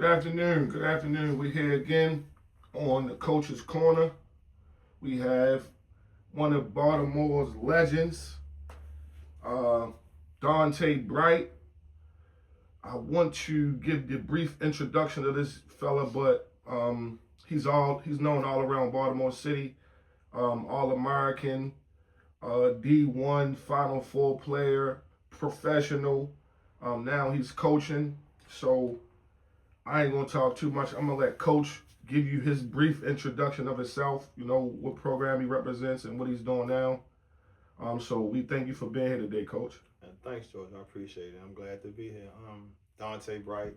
Good afternoon. Good afternoon. We're here again on the Coach's Corner. We have one of Baltimore's legends, uh, Donta Bright. I want to give the brief introduction to this fella, but he's known all around Baltimore City, All American, D1 Final Four player, professional. Now he's coaching, so I ain't gonna talk too much. I'm gonna let Coach give you his brief introduction of himself. You know what program he represents and what he's doing now. So we thank you for being here today, Coach. And thanks, George. I appreciate it. I'm glad to be here. Donta Bright.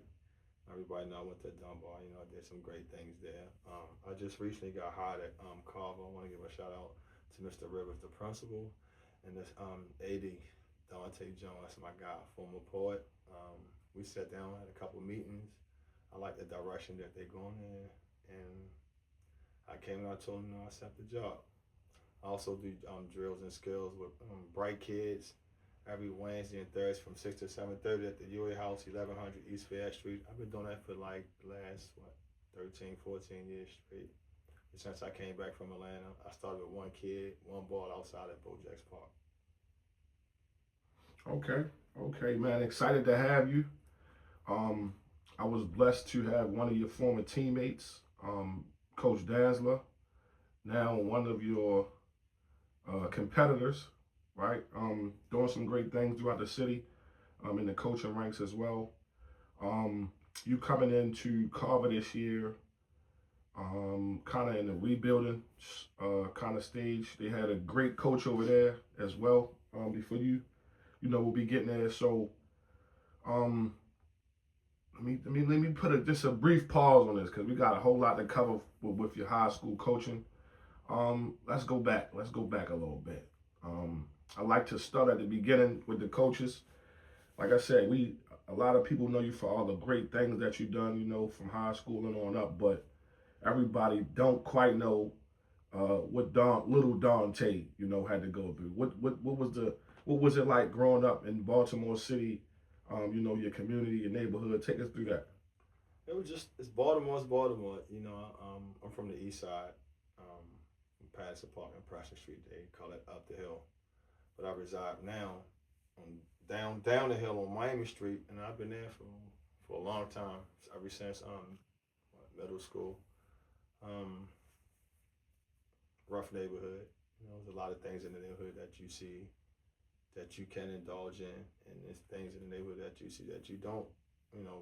Everybody know I went to Dunbar. You know, I did some great things there. I just recently got hired at Carver. I want to give a shout out to Mr. Rivers, the principal, and this AD, Dante Jones, my guy, former poet. We sat down, had a couple meetings. I like the direction that they're going in, and I came and I told them, I accept the job. I also do drills and skills with bright kids every Wednesday and Thursday from 6 to 7:30 at the UA House, 1100 East Fair Street. I've been doing that for like the last 13, 14 years straight. Since I came back from Atlanta, I started with one kid, one ball outside at Bojacks Park. Okay, man. Excited to have you. Um, I was blessed to have one of your former teammates, Coach Dansler, now one of your competitors, right? Doing some great things throughout the city, in the coaching ranks as well. You coming into Carver this year, kind of in the rebuilding kind of stage. They had a great coach over there as well before you. We'll be getting there. So, um, let me put just a brief pause on this because we got a whole lot to cover with your high school coaching. Let's go back. Let's go back a little bit. I like to start at the beginning with the coaches. Like I said, a lot of people know you for all the great things that you've done, from high school and on up, but everybody don't quite know what little Donta, had to go through. What was it like growing up in Baltimore City? Your community, your neighborhood. Take us through that. It's Baltimore's Baltimore. I'm from the east side, Patterson Park and Preston Street. They call it up the hill, but I reside now on down the hill on Miami Street, and I've been there for a long time, ever since middle school. Um, Rough neighborhood. There's a lot of things in the neighborhood that you see that you can indulge in, and there's things in the neighborhood that you see that you don't,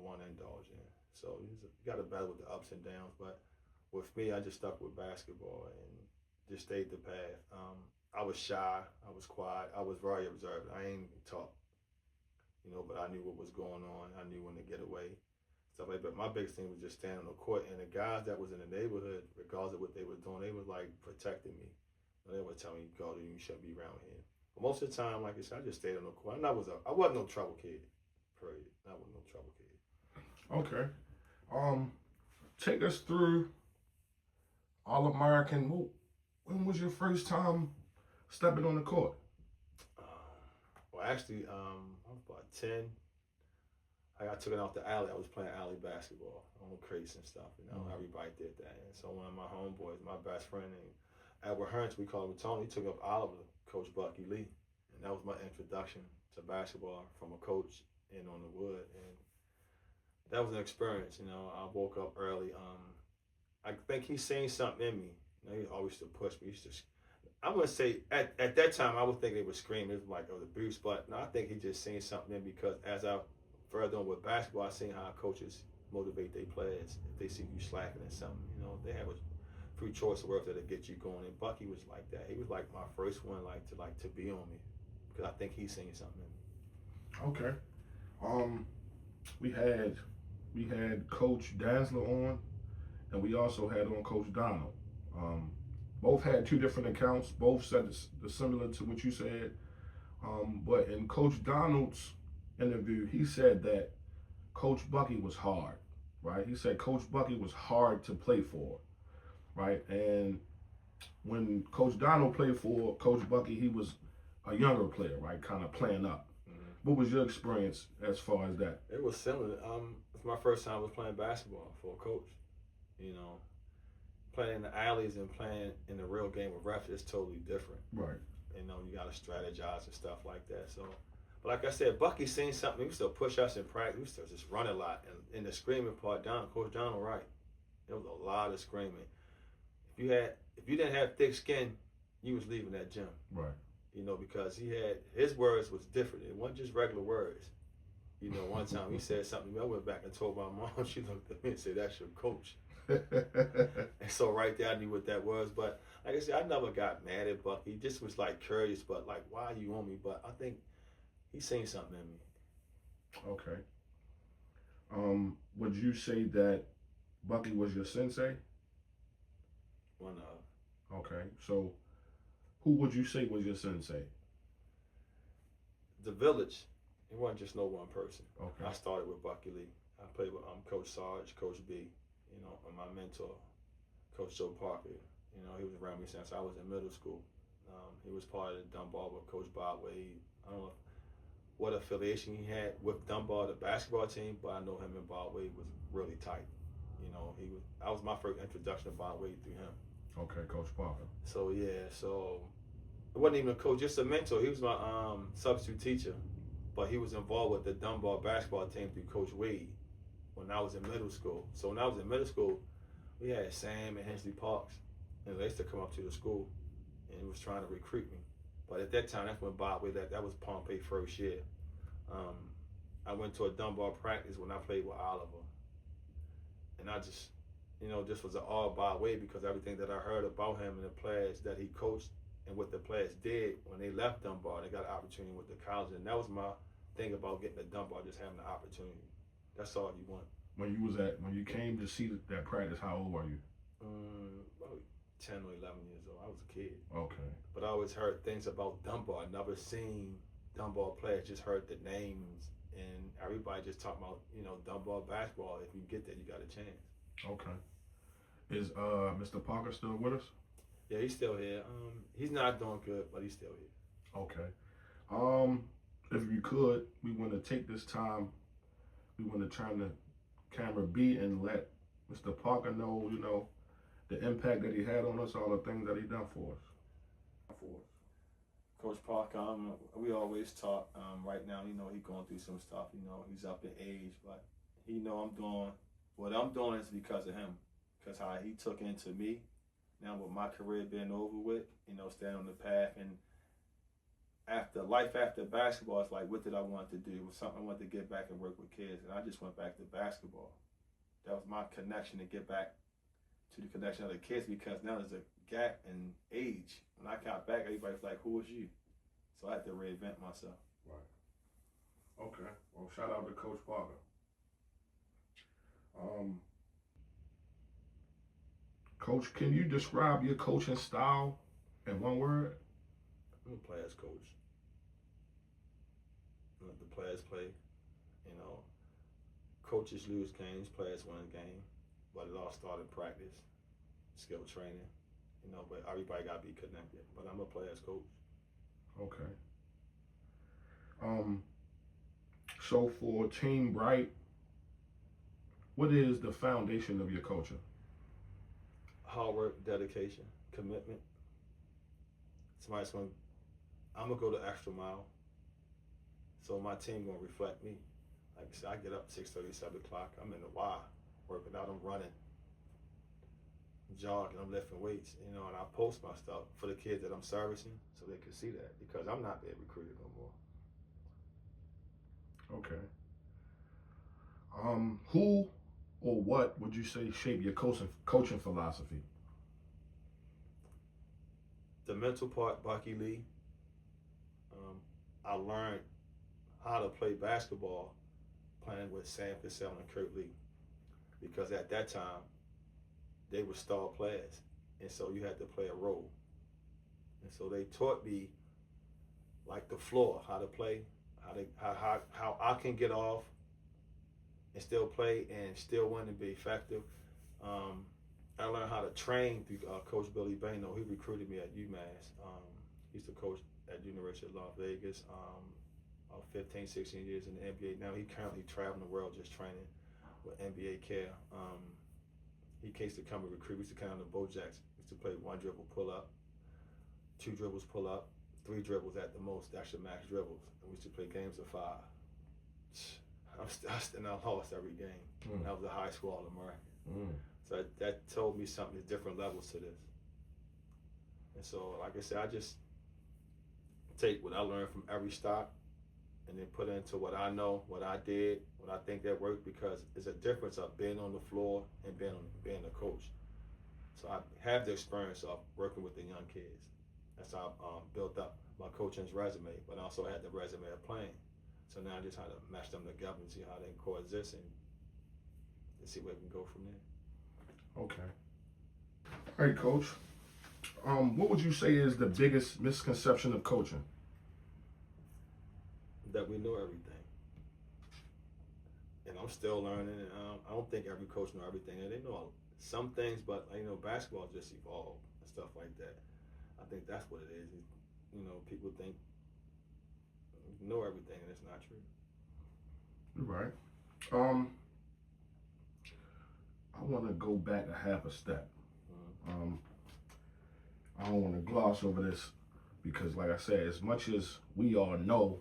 want to indulge in. So you got to battle with the ups and downs. But with me, I just stuck with basketball and just stayed the path. I was shy, I was quiet, I was very observant. I ain't talk, but I knew what was going on. I knew when to get away, stuff like that. My biggest thing was just standing on the court, and the guys that was in the neighborhood, regardless of what they were doing, they was like protecting me. They would tell me, "Go, you shouldn't be around here." But most of the time, like I said, I just stayed on the court. And I wasn't no trouble kid. Period. I wasn't no trouble kid. Okay. Take us through All American. When was your first time stepping on the court? Well, actually, I was about 10. I got taken off the alley. I was playing alley basketball on crates and stuff. Everybody did that. And so one of my homeboys, my best friend named Edward Hearns, we called him Tony, he took up Oliver, Coach Bucky Lee. And that was my introduction to basketball from a coach in on the wood. And that was an experience. I woke up early. I think he seen something in me. He always used to push me. I'm gonna say at that time I would think they were screaming. It was like the abuse, but no, I think he just seen something in me because as I further on with basketball, I seen how coaches motivate their players. If they see you slacking or something, they have a free choice of work that'll get you going. And Bucky was like that. He was like my first one, to be on me because I think he seen something in me. Okay. We had Coach Dansler on, and we also had on Coach Donald. Both had two different accounts. Both said similar to what you said. But in Coach Donald's interview, he said that Coach Bucky was hard, right? He said Coach Bucky was hard to play for, right? And when Coach Donald played for Coach Bucky, he was a younger player, right? Kind of playing up. Mm-hmm. What was your experience as far as that? It was similar. my first time was playing basketball for a coach. You know, playing in the alleys and playing in the real game with refs is totally different. Right. You know, you got to strategize and stuff like that. So, but like I said, Bucky seen something. He used to push us in practice. We used to just run a lot. And in the screaming part, Coach Donald, right? There was a lot of screaming. If you didn't have thick skin, you was leaving that gym. Right. You know, because his words was different. It wasn't just regular words. You know, one time he said something to me. I went back and told my mom. She looked at me and said, "That's your coach." And so right there, I knew what that was. But like I said, I never got mad at Bucky. He just was like curious, but like, why are you on me? But I think he seen something in me. Okay. Would you say that Bucky was your sensei? One of. Okay. So, who would you say was your sensei? The village. It wasn't just no one person. Okay. I started with Bucky Lee. I played with Coach Sarge, Coach B. You know, and my mentor, Coach Joe Parker. You know, he was around me since I was in middle school. He was part of the Dunbar with Coach Bob Wade. I don't know what affiliation he had with Dunbar, the basketball team, but I know him and Bob Wade was really tight. You know, I was my first introduction to Bob Wade through him. Okay, Coach Parker. So yeah, so it wasn't even a coach, just a mentor. He was my substitute teacher, but he was involved with the Dunbar basketball team through Coach Wade when I was in middle school. So when I was in middle school, we had Sam and Hensley Parks, and they used to come up to the school, and he was trying to recruit me. But at that time, that's when Bob Wade left. That was Pompey first year. I went to a Dunbar practice when I played with Oliver, and I just, you know, this was an all Bob Wade because everything that I heard about him and the players that he coached and what the players did when they left Dunbar, they got an opportunity with the college, and that was my thing about getting to Dunbar, just having the opportunity. That's all you want. When you came to see that practice, how old were you? About 10 or 11 years old. I was a kid. Okay. But I always heard things about Dunbar. Never seen Dunbar players. Just heard the names, and everybody just talking about, you know, Dunbar basketball. If you get there, you got a chance. Okay. Is Mr. Parker still with us? Yeah, he's still here. He's not doing good, but he's still here. Okay. If you could, we want to take this time. We want to turn the camera B and let Mr. Parker know, you know, the impact that he had on us, all the things that he done for us. Coach Parker, we always talk. Right now, you know, he's going through some stuff. You know, he's up in age, but he know I'm doing what I'm doing is because of him, because how he took into me. Now with my career being over with, you know, staying on the path, and after basketball, it's like, what did I want to do? It was something I wanted to get back and work with kids, and I just went back to basketball. That was my connection to get back to the connection of the kids, because now there's a gap in age. When I got back, everybody's like, who is you? So I had to reinvent myself. Right. Okay. Well, shout out to Coach Parker. Coach, can you describe your coaching style in one word? I'm a player's coach. Let the players play. You know, coaches lose games, players win a game, but it all started in practice, skill training. You know, but everybody got to be connected. But I'm a player's coach. Okay. So for Team Bright, what is the foundation of your culture? Hard work, dedication, commitment. I'm gonna go the extra mile. So my team gonna reflect me. Like I said, I get up 6:30, 7 o'clock. I'm in the Y, working out. I'm running, jogging. I'm lifting weights. You know, and I post my stuff for the kids that I'm servicing, so they can see that, because I'm not being recruited no more. Okay. Who or what would you say shaped your coaching philosophy? The mental part, Bucky Lee. I learned how to play basketball playing with Sam Cassell and Kurt Lee, because at that time they were star players, and so you had to play a role. And so they taught me like the floor, how to play, how I can get off and still play and still win and be effective. I learned how to train through Coach Billy Bano. He recruited me at UMass. He used to coach at University of Las Vegas, 15, 16 years in the NBA. Now he currently traveling the world just training. with NBA care. He used to come and recruit. We used to come on the Bojacks. We used to play one dribble pull up, two dribbles pull up, three dribbles at the most. That's your max dribbles. And we used to play games of 5. I lost every game. I was a high school All-American. So that told me something. There's different levels to this. And so, like I said, I just take what I learned from every stop and then put it into what I know, what I did, what I think that worked, because there's a difference of being on the floor and being a coach. So I have the experience of working with the young kids. That's how I built up my coaching's resume, but I also had the resume of playing. So now I just try to match them together and see how they coexist and see where we can go from there. Okay. All right, Coach. What would you say is the biggest misconception of coaching? That we know everything. And I'm still learning, and I don't think every coach know everything. And they know some things, but basketball just evolved and stuff like that. I think that's what it is. People think you know everything, and it's not true. You're right. I want to go back a half a step. I don't want to gloss over this because, like I said, as much as we all know,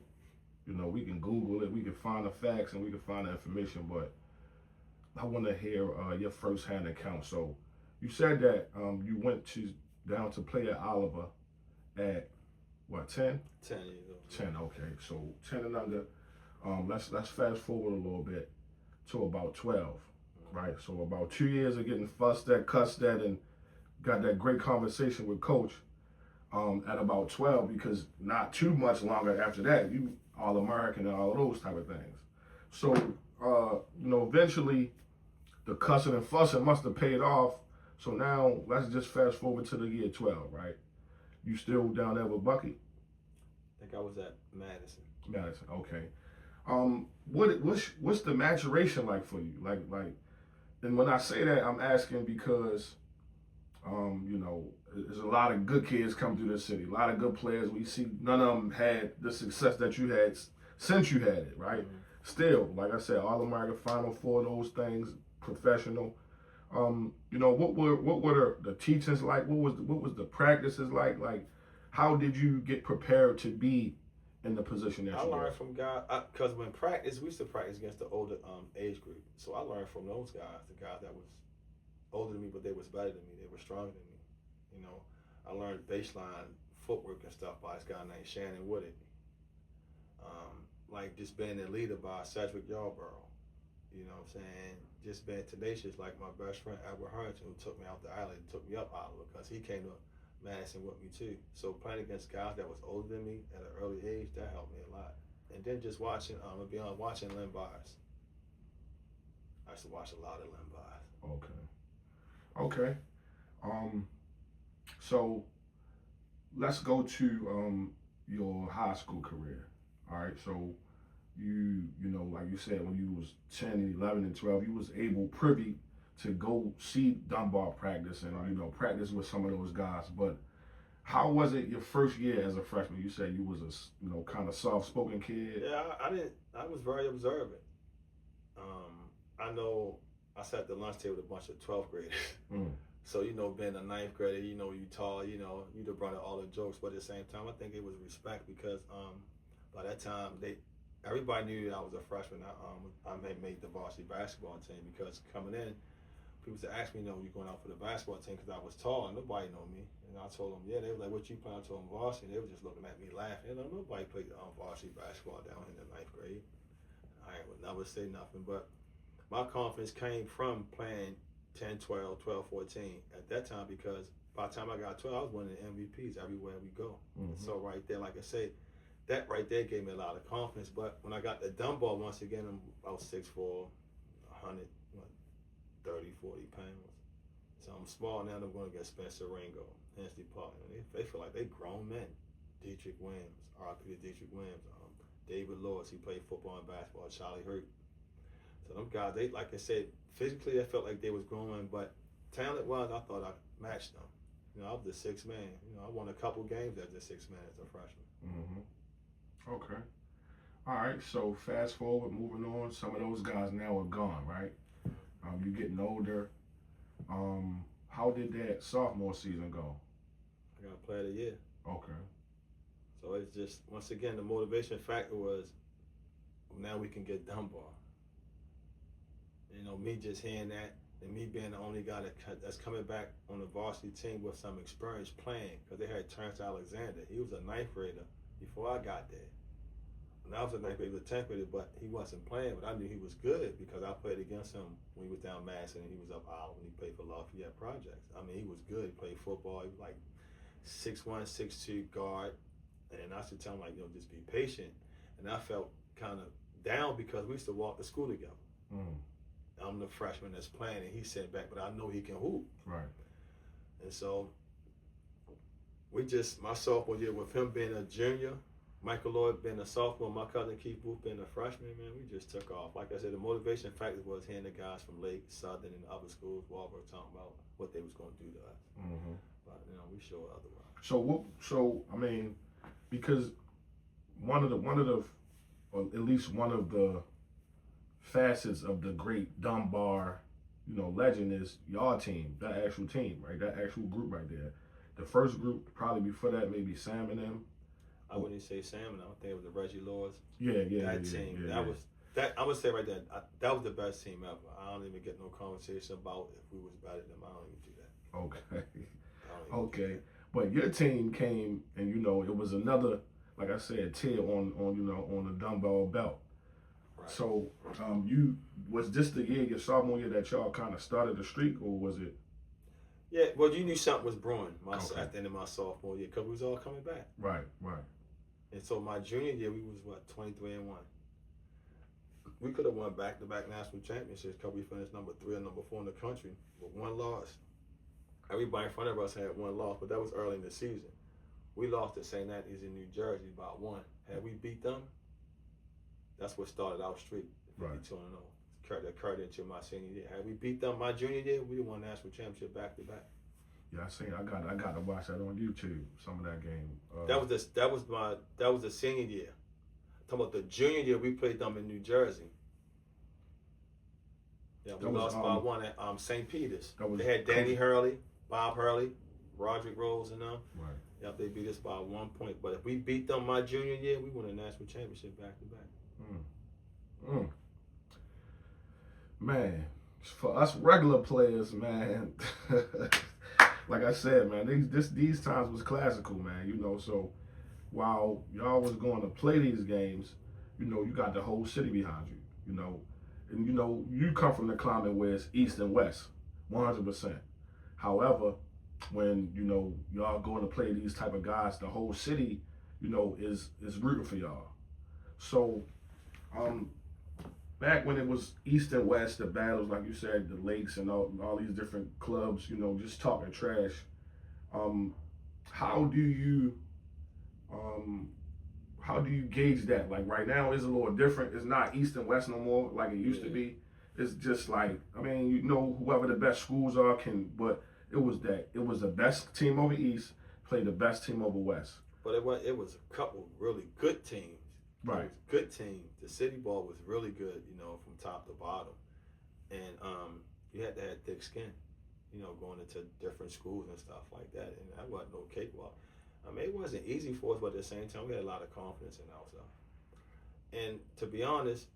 we can Google it, we can find the facts, and we can find the information, but I want to hear your firsthand account. So you said that you went down to play at Oliver at, what, 10? 10 years old. 10, okay. So 10 and under. Let's fast forward a little bit to about 12, right? So about 2 years of getting fussed at, cussed at, and got that great conversation with Coach at about 12, because not too much longer after that, you All-American and all of those type of things. So, eventually the cussing and fussing must have paid off. So now let's just fast forward to the year 12, right? You still down there with Bucky? I think I was at Madison. Madison, okay. What's the maturation like for you? Like, and when I say that, I'm asking because there's a lot of good kids come through this city. A lot of good players. We see none of them had the success that you had since you had it, right? Mm-hmm. Still, like I said, All-American, Final Four, those things, professional. What were the teachings like? What was the practices like? Like, how did you get prepared to be in the position that you were? I learned from guys, because when practice, we used to practice against the older age group. So I learned from those guys, the guys that was older than me, but they was better than me. They were stronger than me. I learned baseline footwork and stuff by this guy named Shannon Woodard. Like just being a leader by Cedric Yarborough. You know what I'm saying? Just being tenacious, like my best friend Edward Harrington, who took me out the alley and took me up Oliver, because he came to Madison with me too. So playing against guys that was older than me at an early age, that helped me a lot. And then just watching, watching Len Byers. I used to watch a lot of Len Byers. Okay. So let's go to your high school career. All right. So you like you said, when you was 10 and 11 and 12, you was privy to go see Dunbar practice and right. Practice with some of those guys. But how was it your first year as a freshman? You said you was a kind of soft-spoken kid. Yeah, I was very observant. I know I sat at the lunch table with a bunch of 12th graders. So, being a 9th grader, you tall, you'd have brought out all the jokes, but at the same time, I think it was respect, because by that time, everybody knew that I was a freshman. I made the varsity basketball team, because coming in, people used to ask me, you going out for the basketball team, because I was tall and nobody knew me. And I told them, yeah. They were like, what you playing? I told them varsity. They were just looking at me laughing. Nobody played varsity basketball down in the 9th grade. I would never say nothing, but my confidence came from playing 10, 12, 12, 14 at that time, because by the time I got 12, I was winning MVPs everywhere we go. Mm-hmm. So right there, like I said, that right there gave me a lot of confidence. But when I got the Dunbar, once again, I was 6'4", 130, 40 pounds. So I'm small now. I'm going to get Spencer Ringo, Hensley Park. They feel like they grown men. Dietrich Williams, R.I.P. Dietrich Williams, David Lewis, he played football and basketball, Charlie Hurt. So them guys, they, like I said, physically I felt like they was growing, but talent-wise, I thought I matched them. I was the 6th man. I won a couple games as the 6th man as a freshman. Mm-hmm. Okay. All right, so fast forward, moving on. Some of those guys now are gone, right? You getting older. How did that sophomore season go? I got player of the year. Okay. So it's just, once again, the motivation factor was now we can get Dunbar. You know, me just hearing that and me being the only guy that's coming back on the varsity team with some experience playing, because they had Terrence Alexander. He was a ninth grader before I got there. When I was a ninth grader, he was a 10th grader, but he wasn't playing. But I knew he was good because I played against him when he was down Madison and he was up Iowa when he played for Lafayette Projects. I mean, he was good. He played football. He was like 6'1", 6'2" guard. And I should tell him, like, just be patient. And I felt kind of down because we used to walk to school together. Mm. I'm the freshman that's playing, and he's sitting back, but I know he can hoop. Right. And so my sophomore year, with him being a junior, Michael Lloyd being a sophomore, my cousin Keith Booth being a freshman, man, we just took off. Like I said, the motivation factor was hearing the guys from Lake, Southern, and other schools, Walbrook, talking about what they was going to do to us. Mm-hmm. But, we showed otherwise. So I mean, because one of the, or at least one of the facets of the great Dunbar, legend is y'all team, that actual team, right? That actual group right there. The first group, probably before that, maybe Sam and them. I wouldn't say Sam, and I think it was the Reggie Lords. Yeah. That team, that I would say right there, that was the best team ever. I don't even get no conversation about if we was better than them. I don't even do that. Okay. Okay. But your team came, and it was another, like I said, tier on the Dunbar belt. Right. So, was this the year, your sophomore year, that y'all kind of started the streak, or was it? Yeah, well, you knew something was brewing Okay. at the end of my sophomore year because we was all coming back. Right. And so my junior year, we was 23-1. We could have won back-to-back national championships because we finished number 3 or number 4 in the country with 1 loss. Everybody in front of us had 1 loss, but that was early in the season. We lost to St. Anthony's in New Jersey by 1. Had we beat them, that's what started our streak, 52-0. That carried into my senior year. Had we beat them my junior year, we won national championship back-to-back. Yeah, I seen. I got to watch that on YouTube. Some of that game. That was the senior year. I'm talking about the junior year, we played them in New Jersey. Yeah, we lost by 1 at St. Peter's. They had Danny Hurley, Bob Hurley, Roderick Rose, and them. Right. Yep, they beat us by 1 point. But if we beat them my junior year, we won a national championship back-to-back. Man, for us regular players, man, like I said, man, these times was classical, man. So while y'all was going to play these games, you got the whole city behind you, and you come from the climate where it's east and west, 100%. However, when y'all going to play these type of guys, the whole city, is rooting for y'all. So, back when it was east and west, the battles, like you said, the lakes and all these different clubs, just talking trash. How do you gauge that? Like right now, it's a little different. It's not east and west no more like it used to be. It's just like, whoever the best schools are but it was the best team over east played the best team over west. But it was a couple really good teams. Right. It was a good team. The city ball was really good, from top to bottom. And you had to have thick skin, going into different schools and stuff like that. And that wasn't no cakewalk. It wasn't easy for us, but at the same time, we had a lot of confidence in ourselves. And to be honest,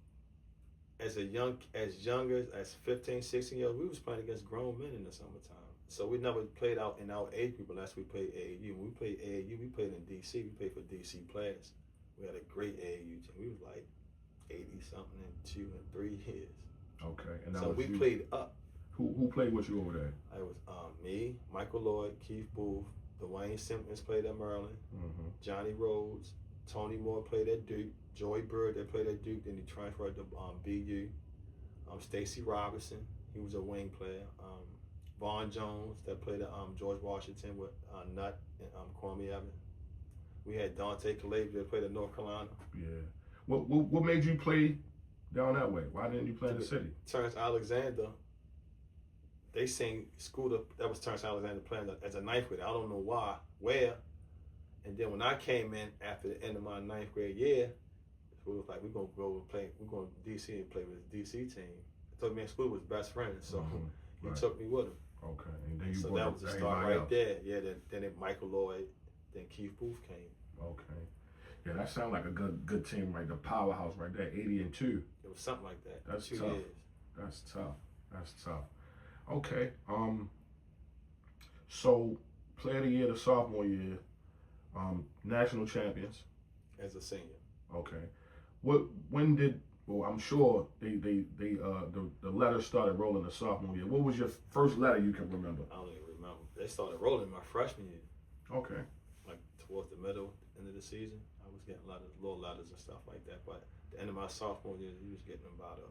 as younger as 15, 16 years old, we was playing against grown men in the summertime. So we never played out in our age group unless we played AAU. When we played AAU, we played in DC. We played for DC players. We had a great AAU team. We was like 80-something in 2 and 3 years. Okay. And so we played up. Who played with you over there? It was me, Michael Lloyd, Keith Booth, Dwayne Simpkins played at Maryland, Johnny Rhodes, Tony Moore played at Duke, Joey Bird that played at Duke, then he transferred to BU. Stacy Robinson, he was a wing player. Vaughn Jones that played at George Washington with Nutt and Kwame Evans. We had Donta Calabria that played at North Carolina. Yeah. What made you play down that way? Why didn't you play in the city? Terrence Alexander, they seen school that was Terrence Alexander playing as a 9th grader. I don't know why, where. And then when I came in after the end of my 9th grade year, it was like, we're going to go play, we're going to DC and play with the DC team. took me in school was best friends, so he Right. took me with him. Okay, and then you So brought that was the start everybody right else. there. Yeah, then it Michael Lloyd, then Keith Booth came. Okay. Yeah, that sounds like a good team, right? The powerhouse right there, 80-2. It was something like that. That's 2 tough. years. That's tough. That's tough. Okay. So player of the year the sophomore year, national champions. As a senior. Okay. When did well I'm sure the letters started rolling the sophomore year. What was your first letter you can remember? I don't even remember. They started rolling my freshman year. Okay. Like towards the end of the season, I was getting little letters and stuff like that. But at the end of my sophomore year, he was getting about a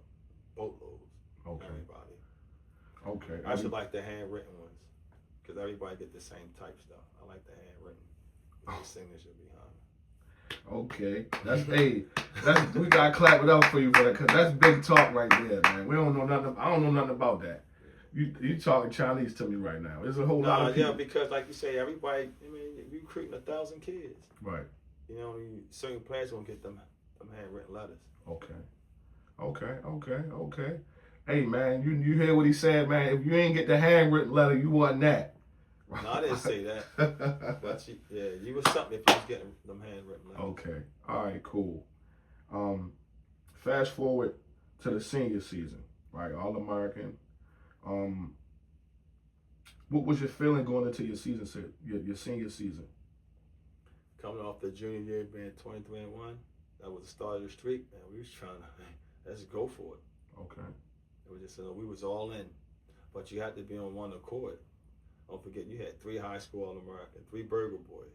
boatload. Okay. Everybody. Okay. I should like the handwritten ones because everybody get the same type stuff. I like the handwritten with the signature behind it. Okay, we gotta clap it up for you for that, cause that's big talk right there, man. We don't know nothing. I don't know nothing about that. You talking Chinese to me right now. There's a whole lot of people. Yeah, because like you say, everybody. I mean, we recruiting 1,000 kids. Right. You know, certain players won't get them handwritten letters. Okay. Hey man, you hear what he said, man? If you ain't get the handwritten letter, you wasn't that. No, I didn't say that. But you was something if you was getting them handwritten letters. Okay. All right. Cool. Fast forward to the senior season, right? All American. What was your feeling going into your season, your senior season? Coming off the junior year being 23-1, that was the start of the streak, and we was trying to let's go for it. Okay. It was just we was all in, but you had to be on one accord. Don't forget, you had 3 high school All-American, 3 Burger Boys.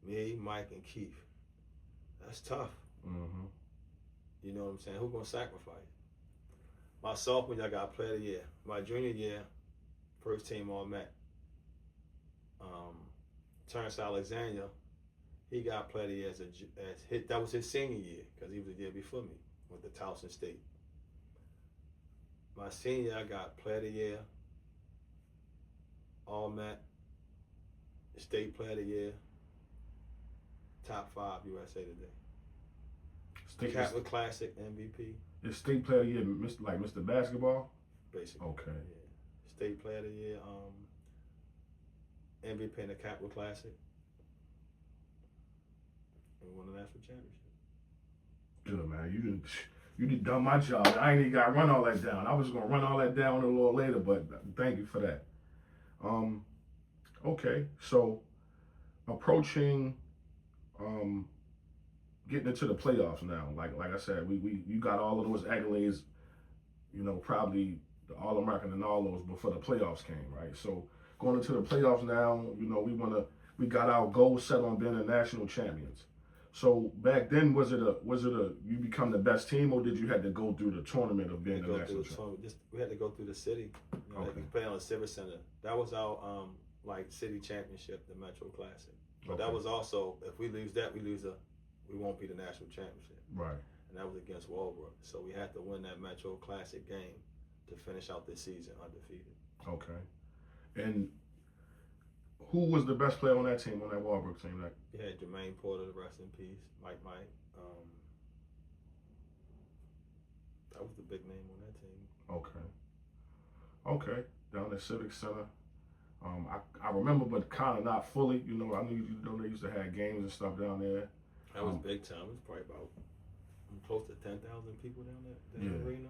Me, Mike, and Keith. That's tough. Mm-hmm. You know what I'm saying? Who gonna sacrifice? My sophomore year, I got Player of the Year. My junior year, first team All-Met. Terrence Alexander, he got Player of the Year that was his senior year because he was the year before me with the Towson State. My senior year, I got Player of the Year, All-Met, State Player of the Year, top 5 USA Today. Capital Classic MVP. The State Player of the Year, Mr. Basketball? Basically. Okay. Yeah. State Player of the Year, MVP in the Capital Classic. And we won the national championship. Good, man. You did done my job. I ain't even got to run all that down. I was going to run all that down a little later, but thank you for that. Okay, so approaching getting into the playoffs now. Like I said, you got all of those accolades, probably the All-American and all those before the playoffs came, right? So going into the playoffs now, we got our goal set on being the national champions. So back then, was it a you become the best team, or did you have to go through the tournament of being the national champion? We had to go through the city. Okay. Like we played on the Civic Center. That was our city championship, the Metro Classic. But that was also, if we lose that, we won't be the national championship. Right. And that was against Walbrook. So we had to win that Metro Classic game to finish out this season undefeated. Okay. And who was the best player on that team, on that Walbrook team? You had Jermaine Porter, rest in peace. Mike. That was the big name on that team. Okay. Down at Civic Center. I remember, but kind of not fully. I knew they used to have games and stuff down there. That was big time. It was probably about close to 10,000 people down there in the arena.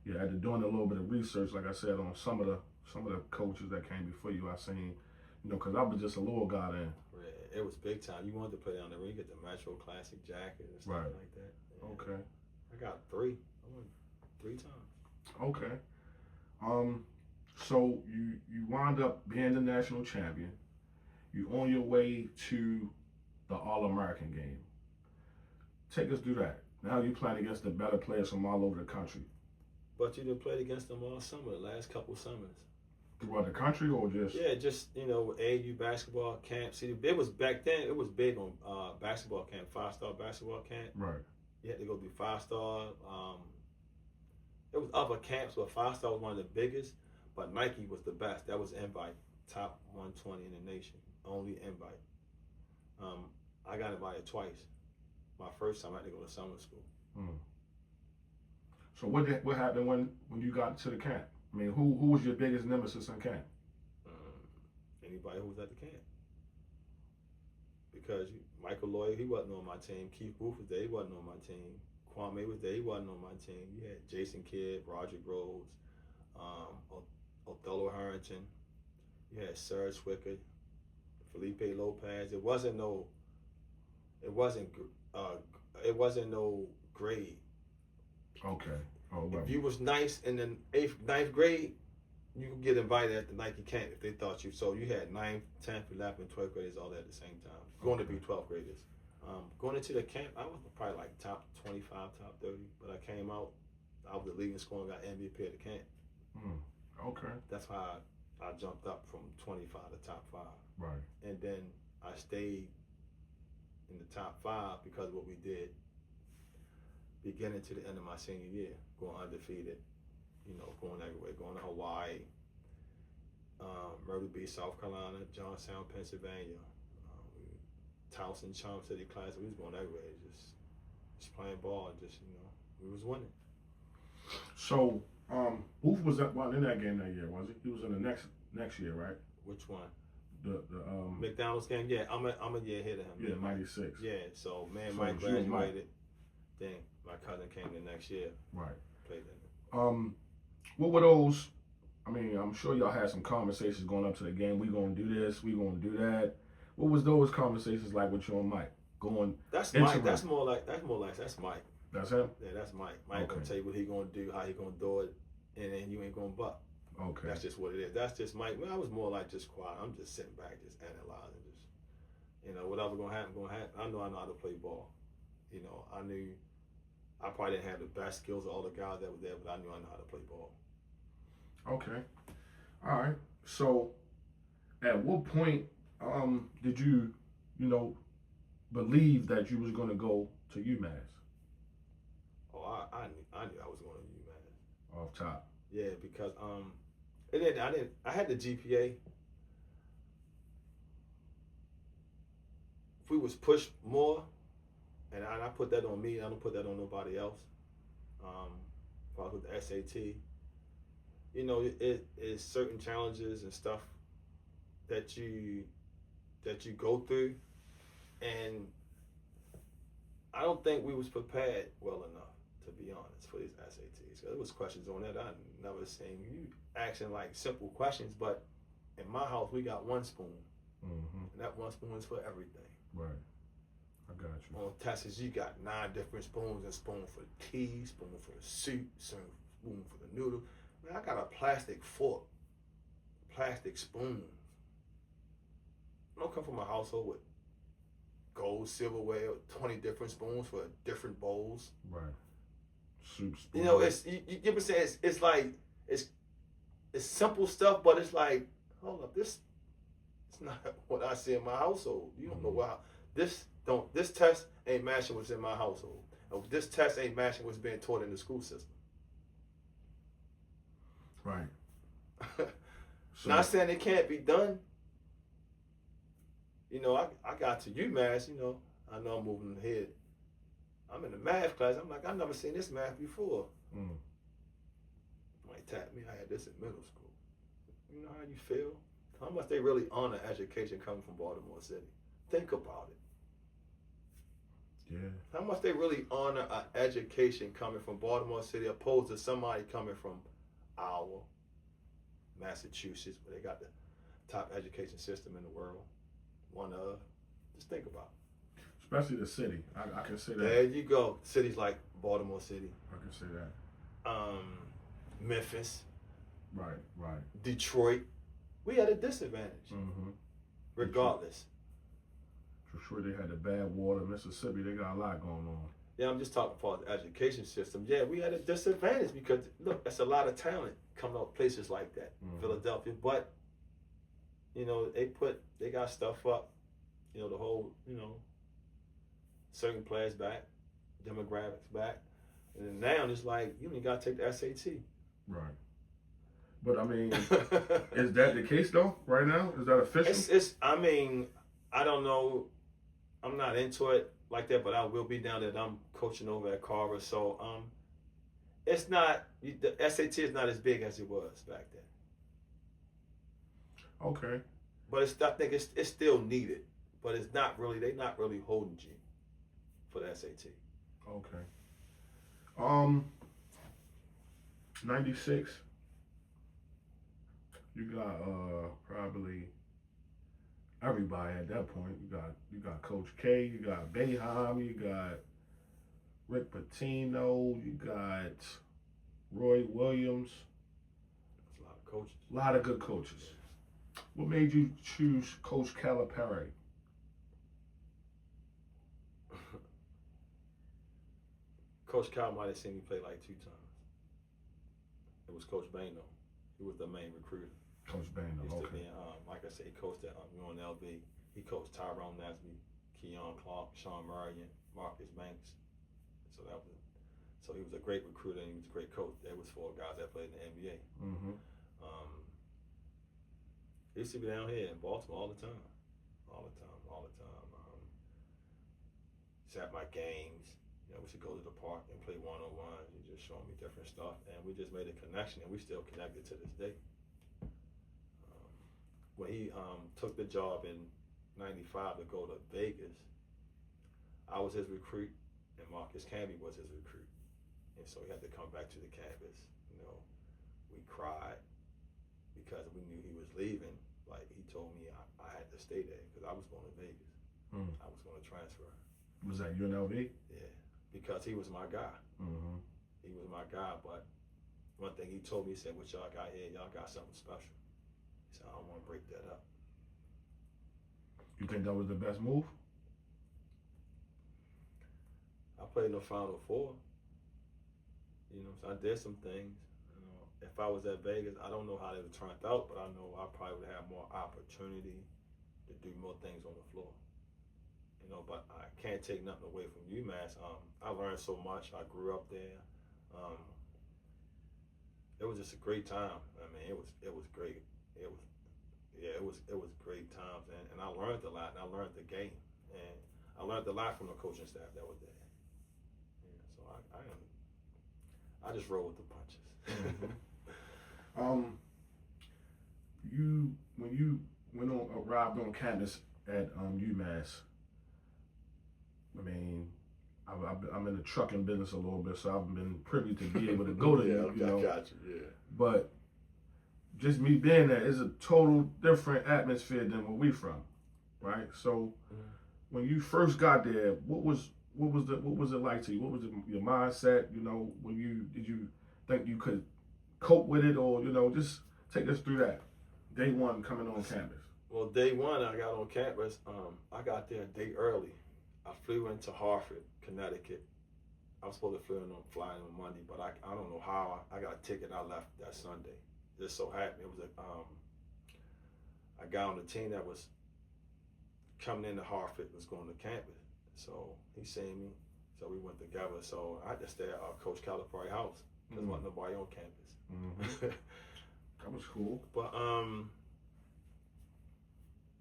Yeah, after doing a little bit of research, like I said, on some of the coaches that came before you, I seen, because I was just a little guy then. It was big time. You wanted to play down there. You get the Metro Classic jacket and stuff like that. Yeah. Okay. I got 3. I won 3 times. Okay. So you wound up being the national champion. You on your way to the All-American game. Take us through that. Now you're playing against the better players from all over the country. But you didn't play against them all summer, the last couple summers. Throughout the country or just? Yeah, just, AAU basketball camp. See, it was back then, it was big on basketball camp, 5-star basketball camp. Right. You had to go through 5-star. There was other camps, but 5-star was one of the biggest. But Nike was the best. That was invite, top 120 in the nation, only invite. I got invited twice. My first time I had to go to summer school. So what happened when you got to the camp? I mean, who was your biggest nemesis in camp? Anybody who was at the camp. Because Michael Lloyd, he wasn't on my team. Keith Booth was there, he wasn't on my team. Kwame was there, he wasn't on my team. You had Jason Kidd, Roger Rhodes, Othello Harrington. You had Serge Swicker, Felipe Lopez. It wasn't no grade. Okay. Oh, well. If you was nice in the ninth grade, you could get invited at the Nike camp if they thought you. So you had 9th, 10th, 11th, and 12th graders all at the same time. Going to be 12th graders. Going into the camp, I was probably like top 25, top 30. But I came out, I was the leading scorer and got MVP at the camp. Okay. That's how I jumped up from 25 to top 5. Right. And then I stayed in the top 5 because of what we did beginning to the end of my senior year, going undefeated, going everywhere, going to Hawaii, Myrtle Beach, South Carolina, Johnstown, Pennsylvania, Towson, Charm City Classic. We was going everywhere, just playing ball and we was winning. So, Booth wasn't in that game that year, was he? He was in the next year, right? Which one? The McDonald's game. Yeah, I'm a year ahead of him. Yeah, 96. Yeah, so Mike graduated. Then my cousin came the next year. Right. Played in it. What were those? I mean, I'm sure y'all had some conversations going up to the game. We gonna do this. We gonna do that. What was those conversations like with you and Mike? That's Mike. That's more like that's Mike. That's him. Yeah, that's Mike. Mike gonna tell you what he gonna do, how he gonna do it, and then you ain't gonna buck. Okay. That's just what it is. That's just Mike. I was more like just quiet. I'm just sitting back, just analyzing, just whatever gonna happen, gonna happen. I know how to play ball. I knew I probably didn't have the best skills of all the guys that were there, but I knew how to play ball. Okay. All right. So, at what point did you, believe that you was gonna go to UMass? Oh, I knew I was going to UMass. Off top. Yeah, because I had the GPA. If we was pushed more, and I put that on me, I don't put that on nobody else. If I was with the SAT, it is certain challenges and stuff that you go through, and I don't think we was prepared well enough, to be honest, for these SATs. So there was questions on that I never seen. You asking like simple questions, but in my house we got one spoon, and that one spoon is for everything. Right. I got you. On Texas, you got 9 different spoons: a spoon for tea, spoon for the soup, spoon for the noodle. Man, I got a plastic fork, plastic spoon. I don't come from a household with gold silverware, 20 different spoons for different bowls. Right. Soup spoon. It's you ever say it's like it's simple stuff, but it's like, hold up, this it's not what I see in my household. You don't know why this test ain't matching what's in my household. Or this test ain't matching what's being taught in the school system. Right. So, not saying it can't be done. I got to UMass, I know I'm moving ahead. I'm in the math class. I'm like, I've never seen this math before. Might tap me. I had this in middle school. You know how you feel? How much they really honor education coming from Baltimore City? Think about it. Yeah. How much they really honor an education coming from Baltimore City opposed to somebody coming from Iowa, Massachusetts, where they got the top education system in the world. Just think about it. Especially the city. I can say that. There you go. Cities like Baltimore City. I can say that. Memphis. Right. Detroit. We had a disadvantage. Regardless. For sure they had the bad water. Mississippi, they got a lot going on. Yeah, I'm just talking about the education system. Yeah, we had a disadvantage because, look, that's a lot of talent coming out of places like that. Philadelphia. But, they got stuff up. The whole, certain players back, demographics back. And now it's like, you only got to take the SAT. Right. But, I mean, is that the case, though, right now? Is that official? I don't know. I'm not into it like that, but I will be down there. I'm coaching over at Carver. So, it's not, the SAT is not as big as it was back then. Okay. But I think it's still needed. But it's not really, they're not really holding you for the SAT. Okay. 96. You got probably everybody at that point. You got Coach K, you got Boeheim, you got Rick Pitino, you got Roy Williams. That's a lot of coaches. A lot of good coaches. What made you choose Coach Calipari? Coach Cal might have seen me play like 2 times. It was Coach Bano. He was the main recruiter. Coach Bano, He used to okay. be, like I said, he coached at UNLV. He coached Tyrone Nesby, Keon Clark, Sean Marion, Marcus Banks. So he was a great recruiter and he was a great coach. There was 4 guys that played in the NBA. Mm-hmm. He used to be down here in Baltimore all the time. He's at my games. We should go to the park and play one-on-ones. He just showing me different stuff, and we just made a connection, and we still connected to this day. When he took the job in '95 to go to Vegas, I was his recruit, and Marcus Camby was his recruit, and so he had to come back to the campus. We cried because we knew he was leaving. Like, he told me I had to stay there because I was going to Vegas. I was going to transfer. Was that UNLV? Yeah, because he was my guy. Mm-hmm. He was my guy, but one thing he told me, he said, what y'all got here, y'all got something special. He said, I don't want to break that up. You think that was the best move? I played in the Final Four. So I did some things. If I was at Vegas, I don't know how they would turn out, but I know I probably would have more opportunity to do more things on the floor. But I can't take nothing away from UMass. I learned so much. I grew up there. It was just a great time. I mean, it was great. It was great times, and I learned a lot, and I learned the game, and I learned a lot from the coaching staff that was there. So I just roll with the punches. When you arrived on campus at UMass, I mean, I'm in the trucking business a little bit, so I've been privy to be able to go to I got you, yeah. But just me being there is a total different atmosphere than where we from, right? So when you first got there, what was it like to you? What was your mindset? Did you think you could cope with it, or just take us through that day one coming on campus? Well, day one I got on campus. I got there a day early. I flew into Hartford, Connecticut. I was supposed to fly in on Monday, but I don't know how I got a ticket. I left that Sunday. Just so happened it was a guy on the team that was coming into Hartford was going to campus. So he seen me, so we went together. So I had to stay at Coach Calipari's house because there wasn't nobody on campus. Mm-hmm. That was cool. But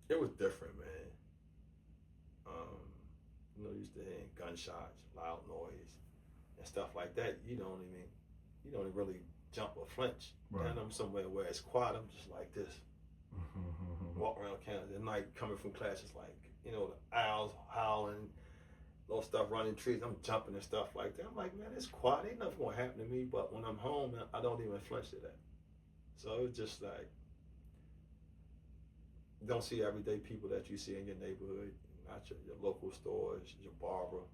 it was different, man. Used to hearing gunshots, loud noise, and stuff like that. You don't even really jump or flinch. Right. And I'm somewhere where it's quiet. I'm just like this. Walk around campus at night, coming from classes, like the owls howling, little stuff running trees. I'm jumping and stuff like that. I'm like, man, it's quiet. Ain't nothing gonna happen to me. But when I'm home, I don't even flinch to that. So it's just like, you don't see everyday people that you see in your neighborhood. Not your local stores, your barber.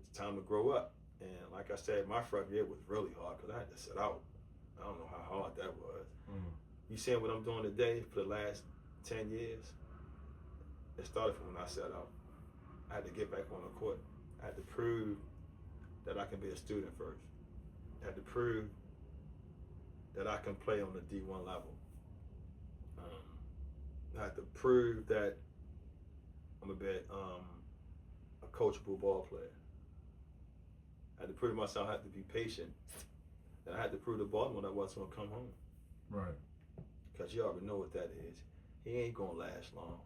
It's time to grow up. And like I said, my freshman year was really hard because I had to sit out. I don't know how hard that was. You seeing what I'm doing today for the last 10 years? It started from when I sat out. I had to get back on the court. I had to prove that I can be a student first. I had to prove that I can play on the D1 level. I had to prove that I'm a coachable ball player. I had to prove myself. I had to be patient. And I had to prove to Baltimore that I wasn't gonna come home. Right. Because you already know what that is. He ain't gonna last long.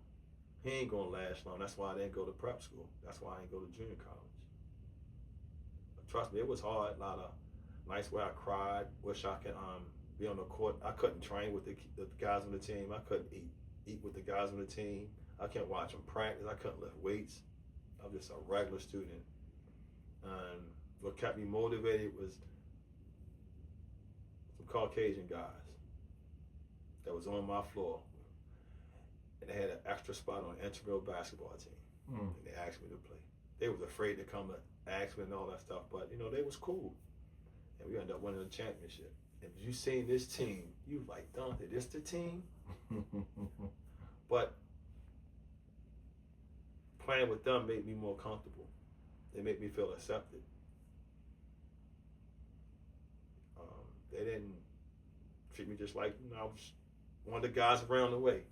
That's why I didn't go to prep school. That's why I didn't go to junior college. But trust me, it was hard. A Nights where I cried. Wish I could be on the court. I couldn't train with the guys on the team. I couldn't eat with the guys on the team. I can't watch them practice. I couldn't lift weights. I was just a regular student. And what kept me motivated was some Caucasian guys that was on my floor, and they had an extra spot on the intramural basketball team. And they asked me to play. They was afraid to come and ask me and all that stuff, but you know, they was cool. And we ended up winning the championship. And if you seen this team, you was like, Donta, this the team? But playing with them made me more comfortable. They made me feel accepted. They didn't treat me just like, you know, I was one of the guys around the way.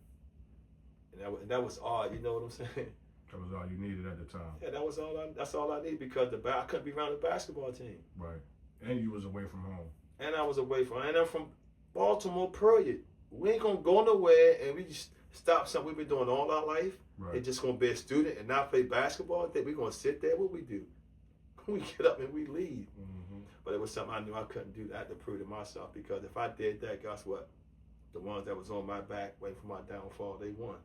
And that was odd, you know what I'm saying? That was all you needed at the time. Yeah, that's all I need, because I couldn't be around the basketball team. Right. And you was away from home. And I was away from, and I'm from Baltimore, period. We ain't gonna go nowhere and we just stop something we've been doing all our life. Right. And just gonna be a student and not play basketball. Then we're gonna sit there. What we do? We get up and we leave. But it was something I knew I couldn't do. I had to prove to myself, because if I did that, guess what? The ones that was on my back waiting for my downfall, they won.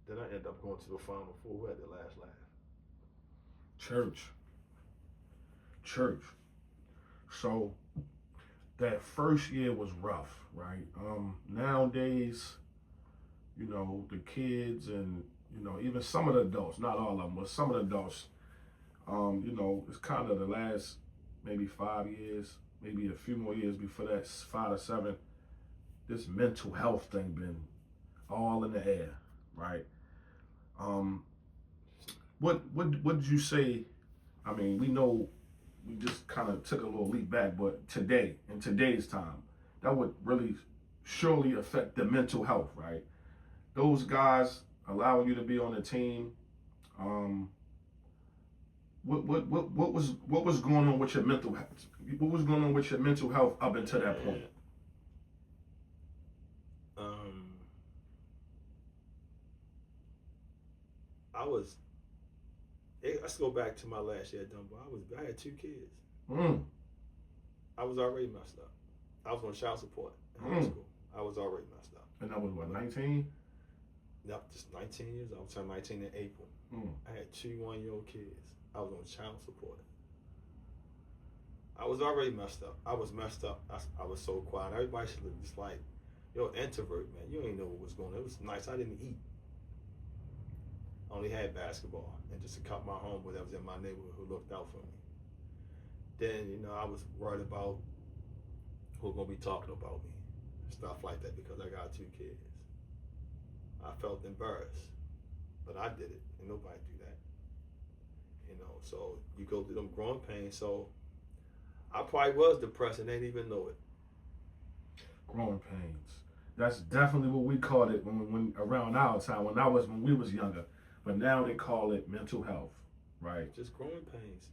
Then I ended up going to the Final Four. We had the last laugh. Church. So that first year was rough, right? Nowadays, you know, the kids and, you know, even some of the adults, not all of them, but some of the adults, you know, it's kind of the last maybe 5 years, maybe a few more years before that, 5 to 7, this mental health thing been all in the air, right? What did you say? I mean, we know we just kind of took a little leap back, but today, in today's time, that would really surely affect the mental health, right? Those guys allowing you to be on the team. What was going on with your mental health? What was going on with your mental health up until that point? Let's go back to my last year at Dunbar. I had 2 kids. I was already messed up. I was on child support in high school. I was already messed up. And that was what, 19? Yep, just 19 years. I was turning 19 in April. I had 2 1-year-old kids. I was on child support. I was already messed up. I was messed up. I was so quiet. Everybody should look just like, yo, introvert, man. You ain't know what was going on. It was nice. I didn't eat. I only had basketball and just a couple of my homeboys that was in my neighborhood who looked out for me. Then, you know, I was worried about who gonna be talking about me, stuff like that, because I got 2 kids. I felt embarrassed, but I did it, and nobody do that. You know, so you go through them growing pains. So I probably was depressed and they didn't even know it. Growing pains. That's definitely what we called it when around our time, when we was younger. But now they call it mental health, right? Just growing pains.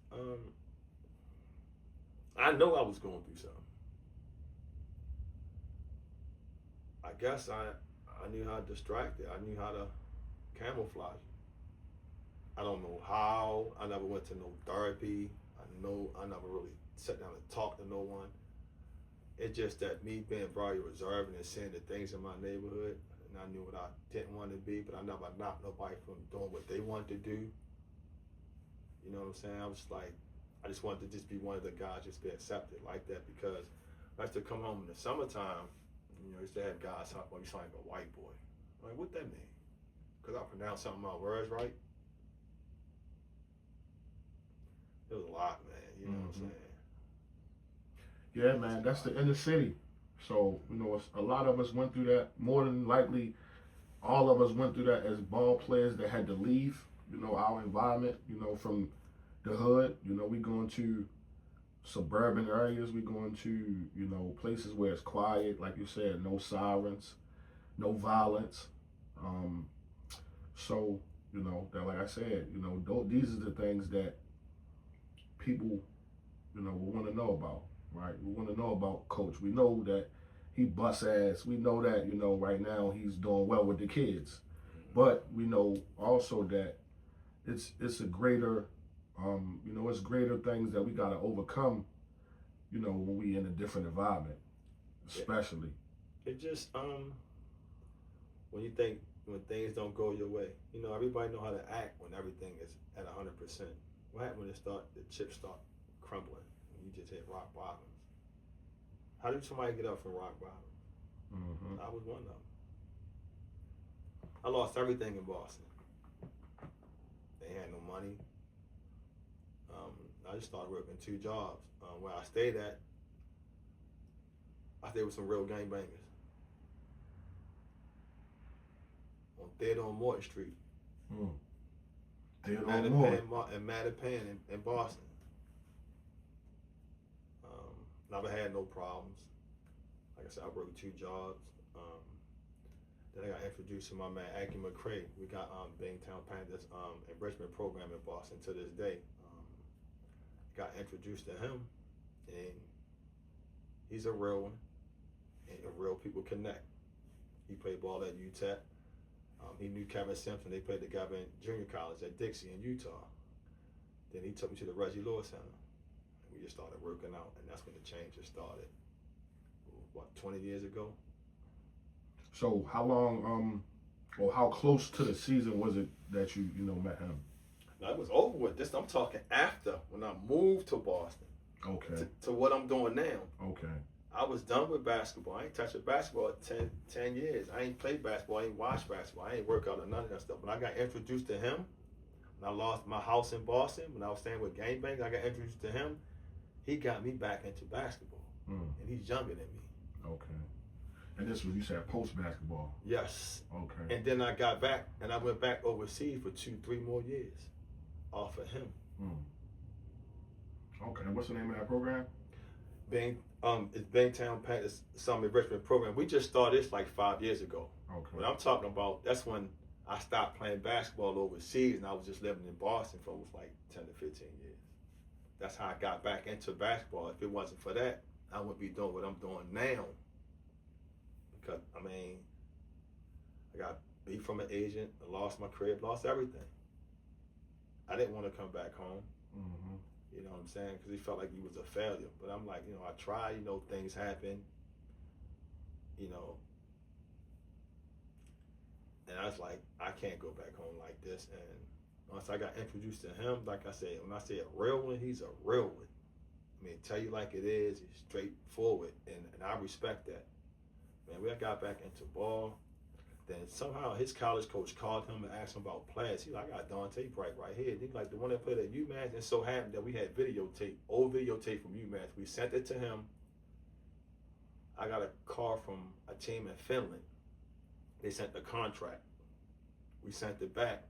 I know I was going through something. I guess I knew how to distract it. I knew how to camouflage it. I don't know how. I never went to no therapy. I never really sat down and talked to no one. It's just that me being very reserved and seeing the things in my neighborhood, and I knew what I didn't want to be, but I never knocked nobody from doing what they wanted to do. You know what I'm saying? I just wanted to just be one of the guys, just be accepted like that, because I used to come home in the summertime, you know, I used to have guys talk about, you sound like a white boy. I'm like, what that mean? Because I pronounced some of my words right. It was a lot, man. You know what I'm saying? Yeah, man, that's the inner city. So, you know, a lot of us went through that. More than likely, all of us went through that as ball players that had to leave, you know, our environment, you know, from the hood. You know, we going to suburban areas. We going to, you know, places where it's quiet, like you said, no sirens, no violence. So, you know, that, like I said, you know, these are the things that people, you know, will want to know about. Right, we want to know about Coach. We know that he busts ass. We know that, you know, right now he's doing well with the kids, but we know also that it's a greater You know, it's greater things that we gotta overcome. You know, when we in a different environment, especially. It just when you think when things don't go your way, you know, everybody know how to act when everything is at 100%. What happens when the chips start crumbling? When you just hit rock bottom. How did somebody get up from rock bottom? Mm-hmm. I was one of them. I lost everything in Boston. They had no money. I just started working 2 jobs. Where I stayed with some real gangbangers. On Theodore on Morton Street. Theodore on Morton. And Mattapan in Boston. Never had no problems. Like I said, I worked 2 jobs. Then I got introduced to my man Aggie McCrae. We got Bingtown Panthers enrichment program in Boston to this day. Got introduced to him, and he's a real one, and real people connect. He played ball at UTEP. He knew Kevin Simpson. They played together in junior college at Dixie in Utah. Then he took me to the Reggie Lewis Center. We just started working out, and that's when the changes started. What, 20 years ago? So how long, or how close to the season was it that you met him? Now, it was over with. This I'm talking after when I moved to Boston. Okay. To what I'm doing now. Okay. I was done with basketball. I ain't touched a basketball in 10 years. I ain't played basketball. I ain't watched basketball. I ain't work out or none of that stuff. When I got introduced to him, when I lost my house in Boston, when I was staying with gangbangs, I got introduced to him. He got me back into basketball. And he's younger than me. Okay. And this was, you said, post-basketball? Yes. Okay. And then I got back, and I went back overseas for 2-3 more years off of him. Okay. And what's the name of that program? It's Bingtown Panthers Summer Enrichment Program. We just started this like 5 years ago. Okay. What I'm talking about, that's when I stopped playing basketball overseas, and I was just living in Boston for like 10 to 15 years. That's how I got back into basketball. If it wasn't for that, I wouldn't be doing what I'm doing now. Because, I mean, I got beat from an agent, I lost my crib, lost everything. I didn't want to come back home. You know what I'm saying? Because he felt like he was a failure. But I'm like, I try, things happen. And I was like, I can't go back home like this. And once I got introduced to him, like I said, when I say a real one, he's a real one. I mean, tell you like it is, he's straightforward. And I respect that. Man, we got back into ball. Then somehow his college coach called him and asked him about players. He's like, I got Donta right here. He's like, the one that played at UMass. And so happened that we had old videotape from UMass. We sent it to him. I got a call from a team in Finland. They sent the contract. We sent it back.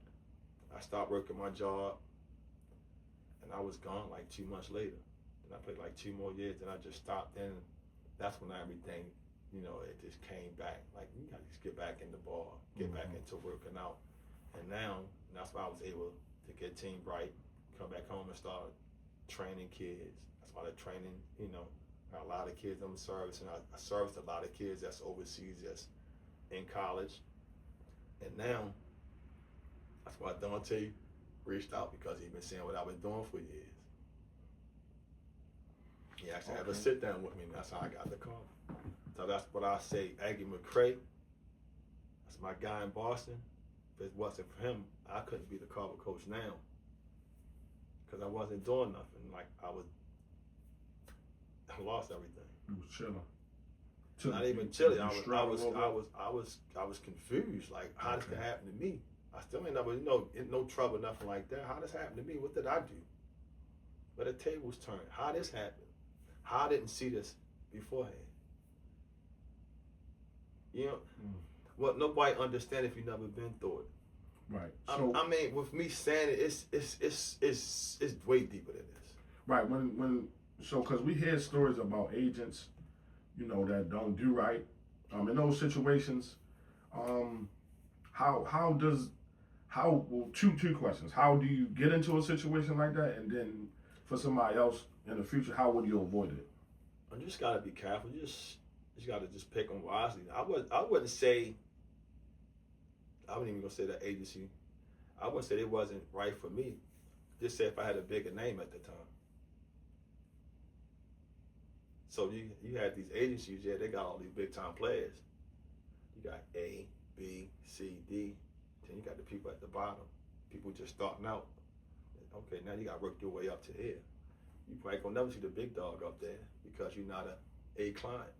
I stopped working my job. And I was gone like 2 months later. Then I played like 2 more years. Then I just stopped. Then that's when everything, it just came back. Like, you gotta just get back in the ball, get back into working out. And now, that's why I was able to get Team Bright, come back home and start training kids. I started training, got a lot of kids I'm servicing. I serviced a lot of kids that's overseas, that's in college. And now, that's why Donta reached out, because he'd been seeing what I've been doing for years. He actually had a sit down with me, and that's how I got the call. So that's what I say, Aggie McCrae, that's my guy in Boston. If it wasn't for him, I couldn't be the Carver coach now, because I wasn't doing nothing. Like, I lost everything. You was chilling. Not even chilling. I was confused. Like, how does that happen to me? I still ain't never, in no trouble, nothing like that. How this happened to me? What did I do? But the tables turned. How this happened? How I didn't see this beforehand? What nobody understand if you never been through it. Right. So I mean, with me saying it, it's way deeper than this. Right. Because we hear stories about agents, that don't do right. In those situations, two questions. How do you get into a situation like that, and then for somebody else in the future, how would you avoid it? You just gotta be careful. You gotta just pick them wisely. I wouldn't say. I wouldn't even gonna say that agency. I wouldn't say it wasn't right for me. Just say if I had a bigger name at the time. So you had these agencies, yeah, they got all these big time players. You got A, B, C, D. Then you got the people at the bottom. People just starting out. Okay, now you got to work your way up to here. You probably gonna never see the big dog up there because you're not a client.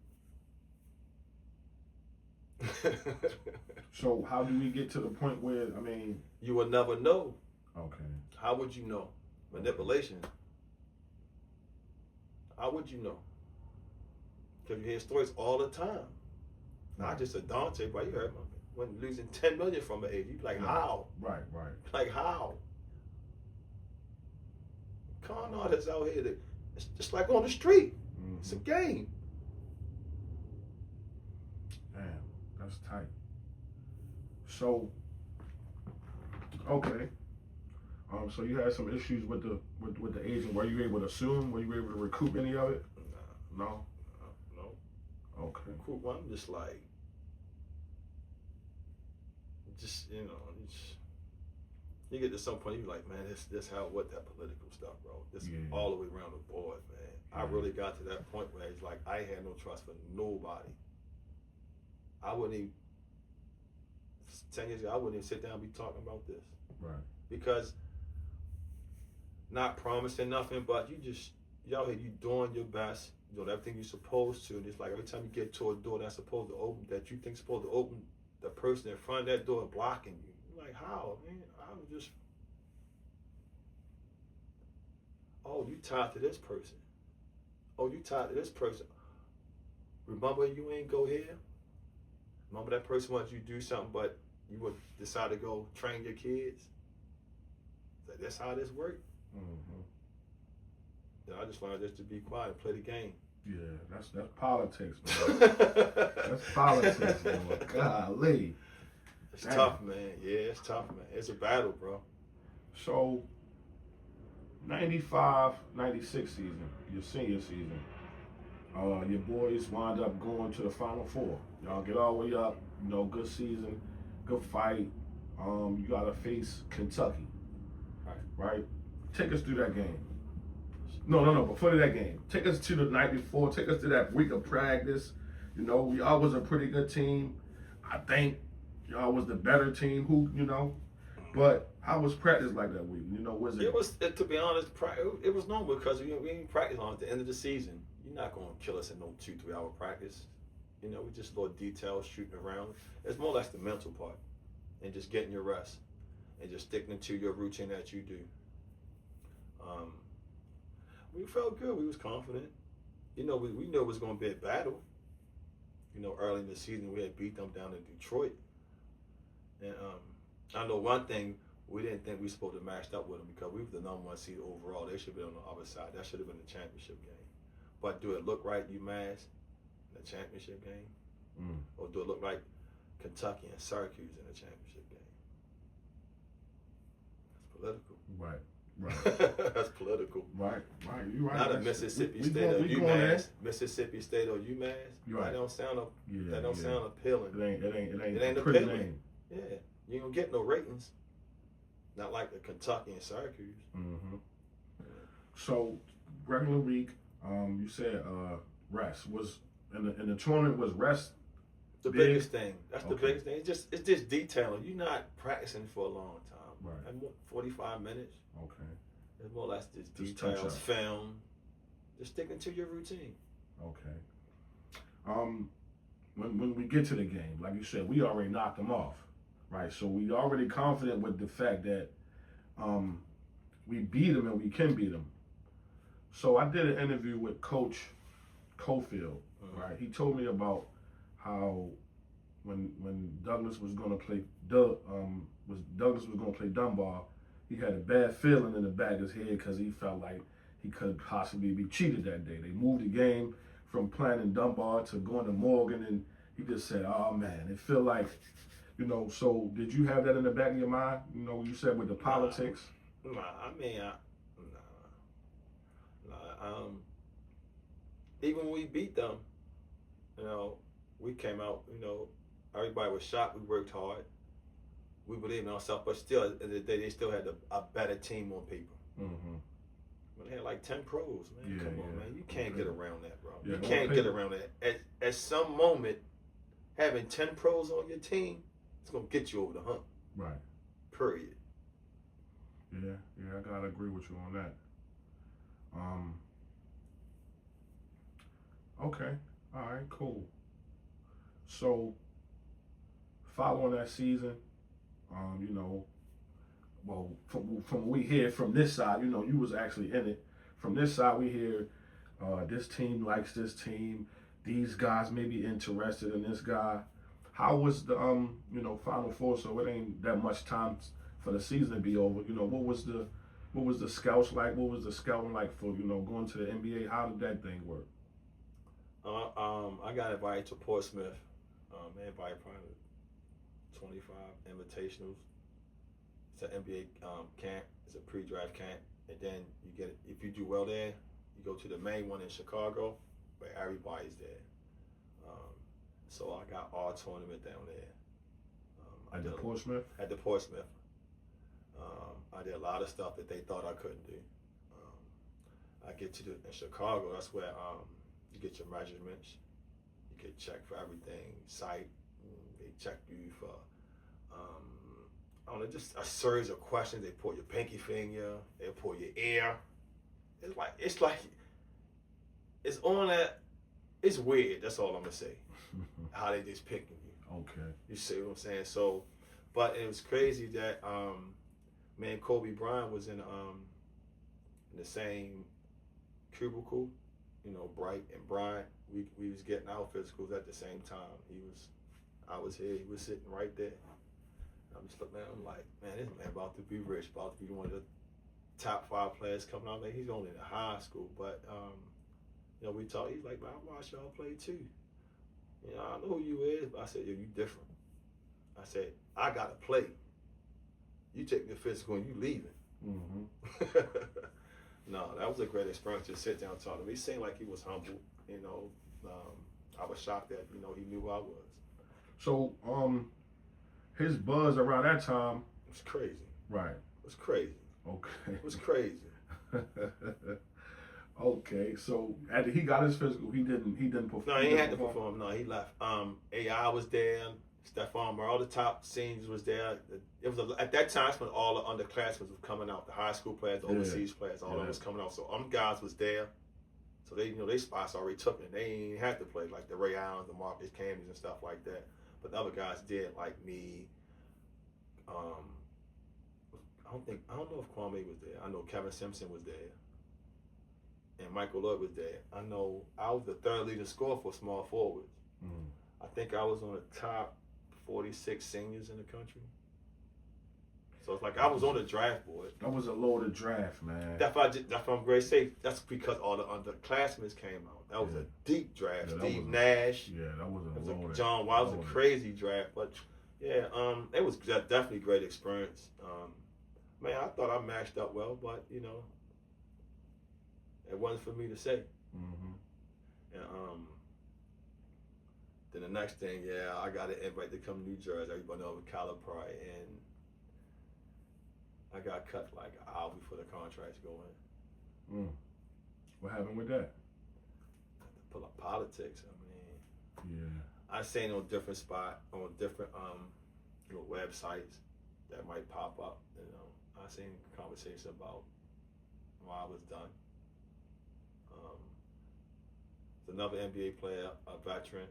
So how do we get to the point where, you will never know. Okay. How would you know? Manipulation. How would you know? Because you hear stories all the time. Not just a Donta, but you heard when losing $10 million from an age. You be like, how? Right. Like how? Con artists out here, it's just like on the street. Mm-hmm. It's a game. Damn, that's tight. So, okay. So you had some issues with the agent. Were you able to sue him? Were you able to recoup any of it? No. Okay. Cool. Well, I'm just like, you get to some point, you're like, man, this how what that political stuff, bro. This all the way around the board, man. I really got to that point where it's like I had no trust for nobody. I wouldn't even 10 years ago, I wouldn't even sit down and be talking about this. Right. Because not promising nothing, but y'all here, you doing your best, doing everything you're supposed to. And it's like every time you get to a door that's supposed to open, that you think supposed to open, the person in front of that door blocking you. You're like, how, man? I'm just, oh, you tied to this person. Oh, you tied to this person. Remember you ain't go here? Remember that person wanted you to do something, but you would decide to go train your kids? That's how this works. Mm-hmm. Then I just learned just to be quiet and play the game. Yeah, that's politics, man. That's politics, man. Golly. It's tough, man. Yeah, it's tough, man. It's a battle, bro. So, 95, 96 season, your senior season, your boys wind up going to the Final Four. Y'all get all the way up, good season, good fight. You got to face Kentucky. Right? Take us through that game. No, before that game. Take us to the night before. Take us to that week of practice. Y'all was a pretty good team. I think y'all was the better team. But how was practice like that week? Was it? It was, to be honest, it was normal because we didn't practice on at the end of the season. You're not going to kill us in no 2-3 hour practice. We just little details shooting around. It's more or less the mental part and just getting your rest and just sticking to your routine that you do. We felt good. We was confident. We knew it was going to be a battle. Early in the season, we had beat them down in Detroit. And I know one thing, we didn't think we were supposed to match up with them because we were the number 1 seed overall. They should have been on the other side. That should have been the championship game. But do it look right, UMass, in the championship game? Or do it look like Kentucky and Syracuse in the championship game? That's political. Right. That's political. Right. You're right. Not a Mississippi State or UMass. Mississippi State or UMass. Right. That don't sound appealing. It ain't a pretty appealing. name. Yeah. You ain't gonna get no ratings. Not like the Kentucky and Syracuse. Mm-hmm. So regular week, you said rest was in the tournament was rest. The biggest thing. That's the biggest thing. It's just detailing. You're not practicing for a long time. Right. And 45 minutes. Okay. It's more or less just touch details, up. film. Just sticking to your routine. Okay. When we get to the game, like you said, we already knocked them off, right? So we already confident with the fact that we beat them and we can beat them. So I did an interview with Coach Cofield, right? He told me about how when Douglas was going to play Douglas was going to play Dunbar, he had a bad feeling in the back of his head because he felt like he could possibly be cheated that day. They moved the game from playing in Dunbar to going to Morgan, and he just said, "Oh man, it feel like, So did you have that in the back of your mind? You said with the politics." Even when we beat them, we came out. Everybody was shocked. We worked hard. We believed in ourselves, but still, at the end of the day, they still had a better team on paper. Mm-hmm. When they had like 10 pros, man. Yeah, Come on, yeah. man. You can't Okay. get around that, bro. Yeah, You on can't get paper. around that. At some moment, having 10 pros on your team, it's gonna get you over the hump. Right. Period. Yeah, yeah, I gotta agree with you on that. Um, okay. All right, cool. So following that season, you know, well, from what we hear from this side, you know, you was actually in it. From this side, we hear this team likes this team. These guys may be interested in this guy. How was the Final Four? So it ain't that much time for the season to be over. You know, what was the scouts like? What was the scouting like for going to the NBA? How did that thing work? I got invited to Portsmouth. They invited probably 25 invitationals. It's an NBA camp. It's a pre-draft camp, and then you get if you do well there, you go to the main one in Chicago, where everybody's there. Um, so I got all tournament down there. At the Portsmouth? At the Portsmouth. I did a lot of stuff that they thought I couldn't do. I get to in Chicago. That's where you get your measurements. You get checked for everything. Sight. They check you for. I don't know, just a series of questions. They pull your pinky finger. They pull your ear. It's like it's on that. It's weird. That's all I'm gonna say. How they just picking you. Okay. You see what I'm saying? So, but it was crazy that me and Kobe Bryant was in the same cubicle. You know, Bright and Bryant. We was getting our physicals at the same time. I was here. He was sitting right there. I'm just looking at him like, man, this man about to be rich, about to be one of the top 5 players coming out. Like, he's only in high school, but we talk. He's like, man, I watch y'all play too. You know, I know who you is, but I said, yo, you different. I said, I gotta play. You take the physical and you leaving. Mm-hmm. No, that was a great experience to sit down and talk to him. He seemed like he was humble. You know, I was shocked that he knew who I was. So his buzz around that time. It was crazy. Right. It was crazy. Okay. It was crazy. Okay, so after he got his physical, he didn't perform. No, he had to perform. No, he left. AI was there. Stephon Marbury, all the top seniors was there. It was at that time when all the underclassmen was coming out, the high school players, the overseas players, all of them was coming out. So guys was there. So they spots already took it. They ain't had to play like the Ray Allens, the Marcus Camby's and stuff like that. But the other guys did, like me. I don't know if Kwame was there. I know Kevin Simpson was there. And Michael Lloyd was there. I know I was the 3rd leading scorer for small forwards. Mm. I think I was on the top 46 seniors in the country. So it's like I was on the draft board. That was a loaded draft, man. That's why I'm great safe. That's because all the underclassmen came out. That was a deep draft. Steve Nash. Yeah, that was a loaded. John Wild was a crazy draft. But yeah, it was definitely a great experience. Man, I thought I matched up well, but it wasn't for me to say. Mm-hmm. And then the next thing, I got an invite to come to New Jersey. Everybody knows Carver, and I got cut like an hour before the contracts go in. Mm. What happened with that? Pull up politics. I mean, I seen on different different websites that might pop up. I seen conversations about why I was done. Another NBA player, a veteran.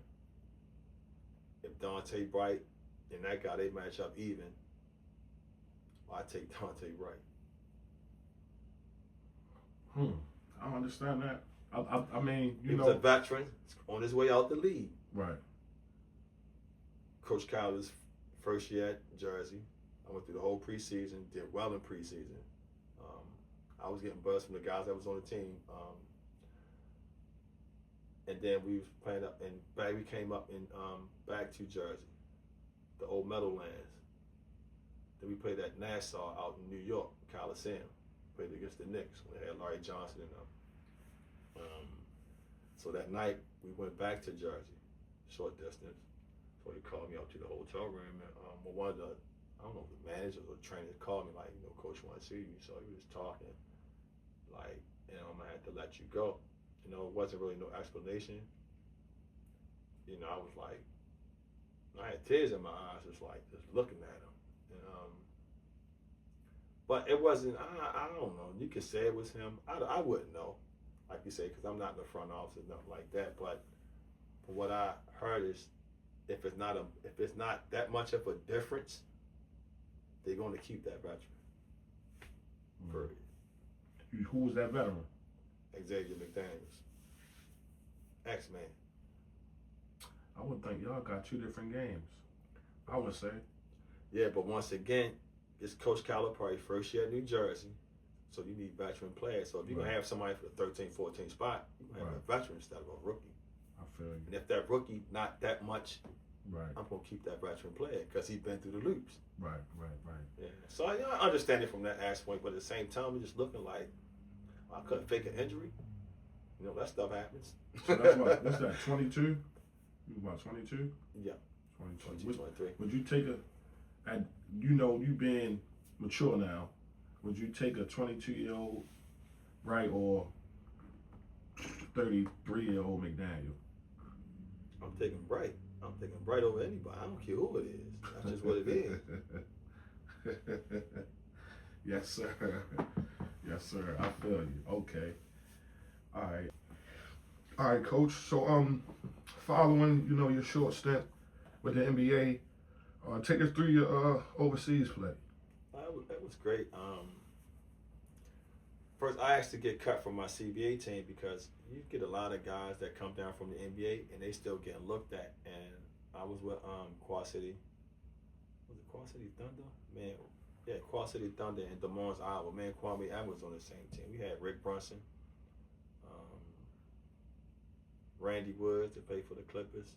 If Donta Bright and that guy, they match up even, I take Donta Bright. I don't understand that. I mean, he was a veteran on his way out the league. Right. Coach Kyler's first year at Jersey. I went through the whole preseason, did well in preseason. I was getting buzzed from the guys that was on the team. And then we was playing up, and we came up in back to Jersey, the old Meadowlands. Then we played at Nassau out in New York, Coliseum. Played against the Knicks when they had Larry Johnson and them. So that night we went back to Jersey, short distance. So they called me out to the hotel room, and one of the, I don't know if the managers or trainers called me like, Coach wants to see you. So he was talking. like, I'm gonna have to let you go. It wasn't really no explanation. I was like, I had tears in my eyes, just like just looking at him. But it wasn't. I don't know. You could say it was him. I wouldn't know, like you say, because I'm not in the front office, nothing like that. But from what I heard is, if it's not that much of a difference, they're going to keep that veteran. Period. Who was that veteran? Xavier McDaniels, X-Man. I would think y'all got 2 different games. I would say. Yeah, but once again, it's Coach Calipari first year at New Jersey, so you need veteran players. So if you're going to have somebody for the 13, 14 spot, you're going to have a veteran instead of a rookie. I feel you. And if that rookie not that much, right, I'm going to keep that veteran player because he's been through the loops. Right. Yeah. So I understand it from that aspect, but at the same time, we're just looking like I couldn't fake an injury. That stuff happens. So that's what, what's that, 22? You about 22? Yeah. 22. 23. Would you take you being mature now, would you take a 22-year-old, right, or 33-year-old McDaniel? I'm taking Bright. I'm taking Bright over anybody. I don't care who it is. That's just what it is. Yes, sir. Yes, sir. I feel you. Okay. All right, Coach. So, following, your short stint with the NBA, take us through your overseas play. That was great. First, I actually get cut from my CBA team because you get a lot of guys that come down from the NBA and they still getting looked at. And I was with Quad City. Was it Quad City Thunder? Man, yeah, Quad City Thunder in Des Moines, Iowa. Man, Kwame Edwards on the same team. We had Rick Brunson, Randy Woods that played for the Clippers,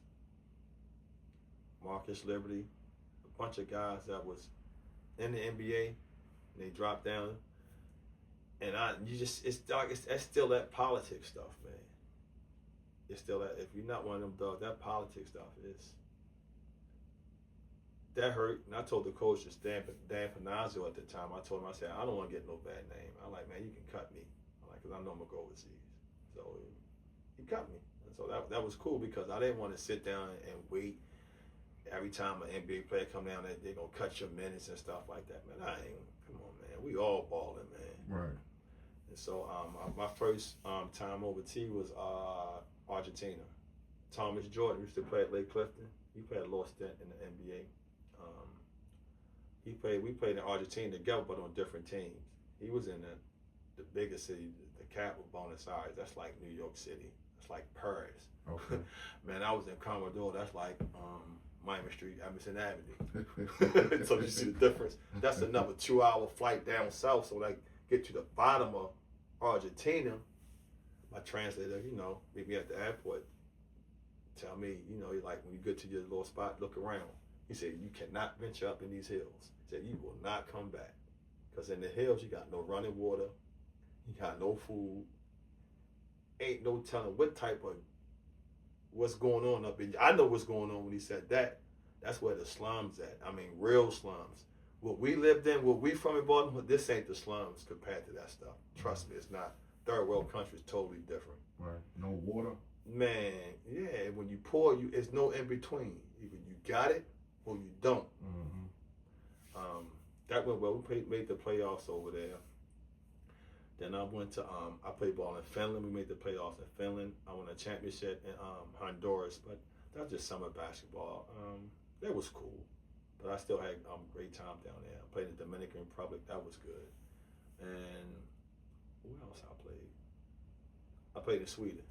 Marcus Liberty, a bunch of guys that was in the NBA, and they dropped down. And it's still that politics stuff, man. It's still that, if you're not one of them dogs, that politics stuff that hurt. And I told the coach, Dan Panazzo at the time, I told him, I said, I don't want to get no bad name. I'm like, man, you can cut me. Because I know I'm going to go overseas. So he cut me. And so that was cool because I didn't want to sit down and wait every time an NBA player come down, they're going to cut your minutes and stuff like that, man. Come on, man. We all balling, man. Right. And so my first time over was Argentina. Thomas Jordan used to play at Lake Clifton. He played a little stint in the NBA. We played in Argentina together, but on different teams. He was in the biggest city, the capital, Buenos Aires. That's like New York City. That's like Paris. Okay. Man, I was in Commodore. That's like Miami Street, Emerson Avenue. So you see the difference. That's another 2-hour flight down south. So like get to the bottom of Argentina. My translator, meet me at the airport. Tell me, like when you get to your little spot, look around. He said, you cannot venture up in these hills. He said, you will not come back. Because in the hills, you got no running water. You got no food. Ain't no telling what's going on up in. I know what's going on when he said that. That's where the slums at. I mean, real slums. What we lived in, what we from in Baltimore, this ain't the slums compared to that stuff. Trust me, it's not. Third world countries totally different. Right. No water. Man, yeah. When you pour, it's no in between. Either you got it or you don't. Mm-hmm. That went well. We made the playoffs over there. Then I went to I played ball in Finland. We made the playoffs in Finland. I won a championship in Honduras, but that was just summer basketball. That was cool, but I still had great time down there. I played in the Dominican Republic. That was good. And where else I played? I played in Sweden.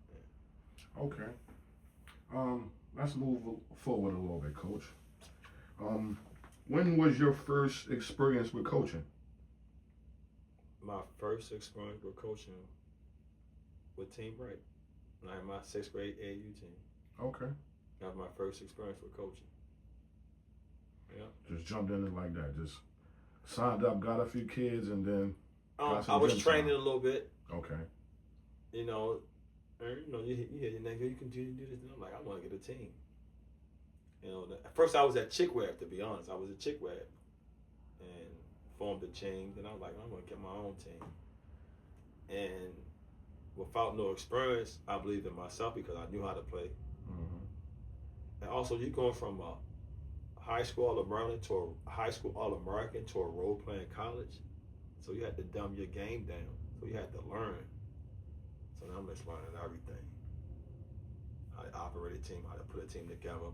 Yeah. Okay. Let's move forward a little bit, Coach. When was your first experience with coaching? My first experience with coaching with Team Bright. I had my 6th grade AAU team. Okay. That was my first experience with coaching. Yeah. Just jumped in it like that. Just signed up, got a few kids, and then. I was training a little bit. Okay. You hear your name, you can do this. And I'm like, I want to get a team. At first I was at Chickware, to be honest. I was at Chickware. And formed a team. Then I was like, I'm gonna get my own team. And without no experience, I believed in myself because I knew how to play. Mm-hmm. And also, you going from a high school All-American to a high school All-American to a role-playing college, so you had to dumb your game down. So you had to learn. So now I'm just learning everything. How to operate a team, how to put a team together,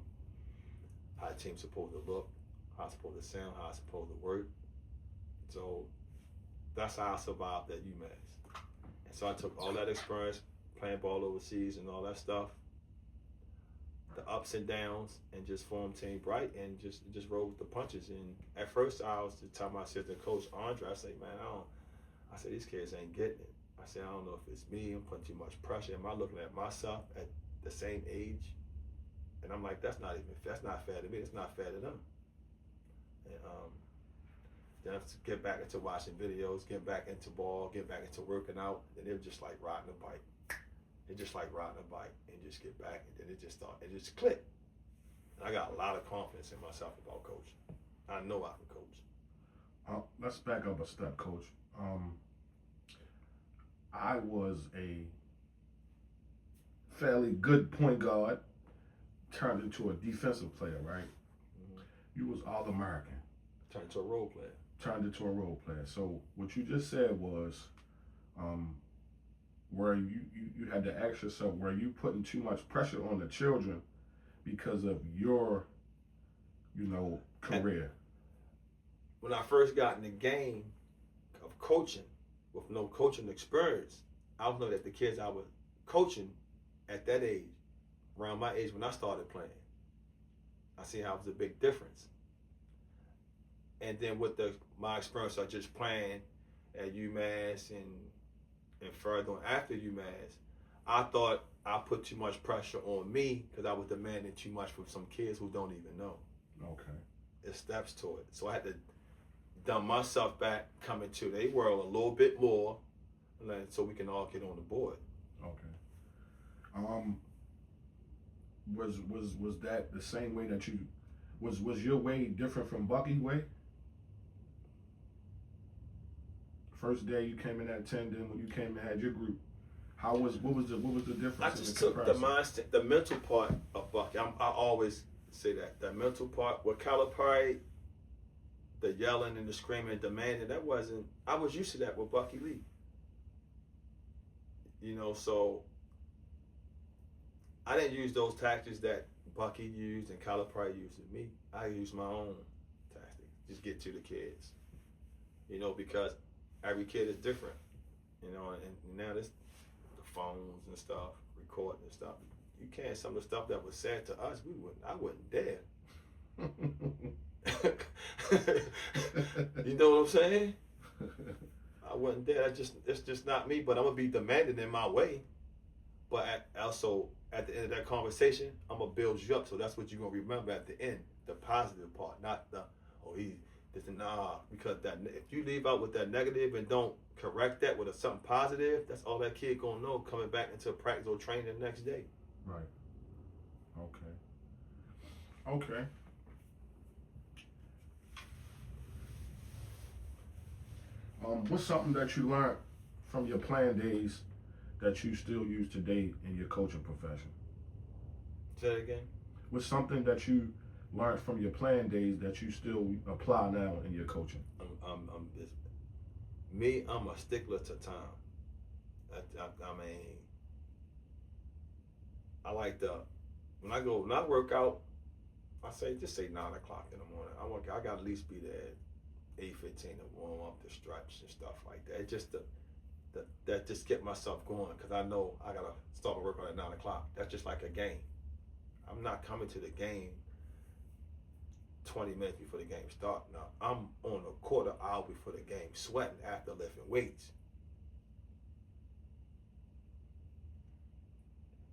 how a team's supposed to look, how it's supposed to sound, how it's supposed to work. So that's how I survived at UMass. And so I took all that experience, playing ball overseas and all that stuff, the ups and downs, and just formed Team Bright and just rolled with the punches. And at first I was to tell my assistant coach Andre, I say, man, I said, these kids ain't getting it. I said, I don't know if it's me, I'm putting too much pressure. Am I looking at myself at the same age? And I'm like, that's not fair to me, it's not fair to them. And then I have to get back into watching videos, get back into ball, get back into working out, and it was just like riding a bike. It's just like riding a bike and just get back, and then it just clicked. And I got a lot of confidence in myself about coaching. I know I can coach. Let's back up a step, Coach. I was a fairly good point guard, turned into a defensive player, right? Mm-hmm. You was All-American. Turned into a role player. Turned into a role player. So what you just said was, where you had to ask yourself, were you putting too much pressure on the children because of your, career? When I first got in the game of coaching, with no coaching experience, I was looking at the kids I was coaching at that age, around my age when I started playing. I see how it was a big difference. And then with my experience of just playing at UMass and further on after UMass, I thought I put too much pressure on me because I was demanding too much from some kids who don't even know. Okay. There's steps to it. So I had to dumb myself back, come into their world a little bit more, so we can all get on the board. Okay. Was that the same way that you was your way different from Bucky's way? First day you came in at 10, then when you came and had your group, what was the difference? I just took the mindset, the mental part of Bucky. I always say that mental part with Calipari, the yelling and the screaming, demanding, I was used to that with Bucky Lee. So I didn't use those tactics that Bucky used and Calipari used with me. I used my own tactics, just get to the kids. Because every kid is different. And now there's the phones and stuff, recording and stuff. You can't, some of the stuff that was said to us, I wouldn't dare. You know what I'm saying? I wouldn't dare. It's just not me. But I'm gonna be demanding in my way. But also at the end of that conversation, I'm gonna build you up. So that's what you're gonna remember at the end, the positive part, not the because if you leave out with that negative and don't correct that with something positive, that's all that kid gonna know coming back into practice or training the next day. Right. Okay. What's something that you learned from your playing days that you still use today in your coaching profession? Say that again? What's something that you learned from your playing days that you still apply now in your coaching? I'm a stickler to time. I mean, I like when I work out, just say 9 o'clock in the morning. I got to at least be there at 8:15 to warm up, the stretch and stuff like that. It just that just get myself going because I know I gotta start my workout at 9 o'clock. That's just like a game. I'm not coming to the game 20 minutes before the game starts. Now I'm on a quarter hour before the game, sweating after lifting weights.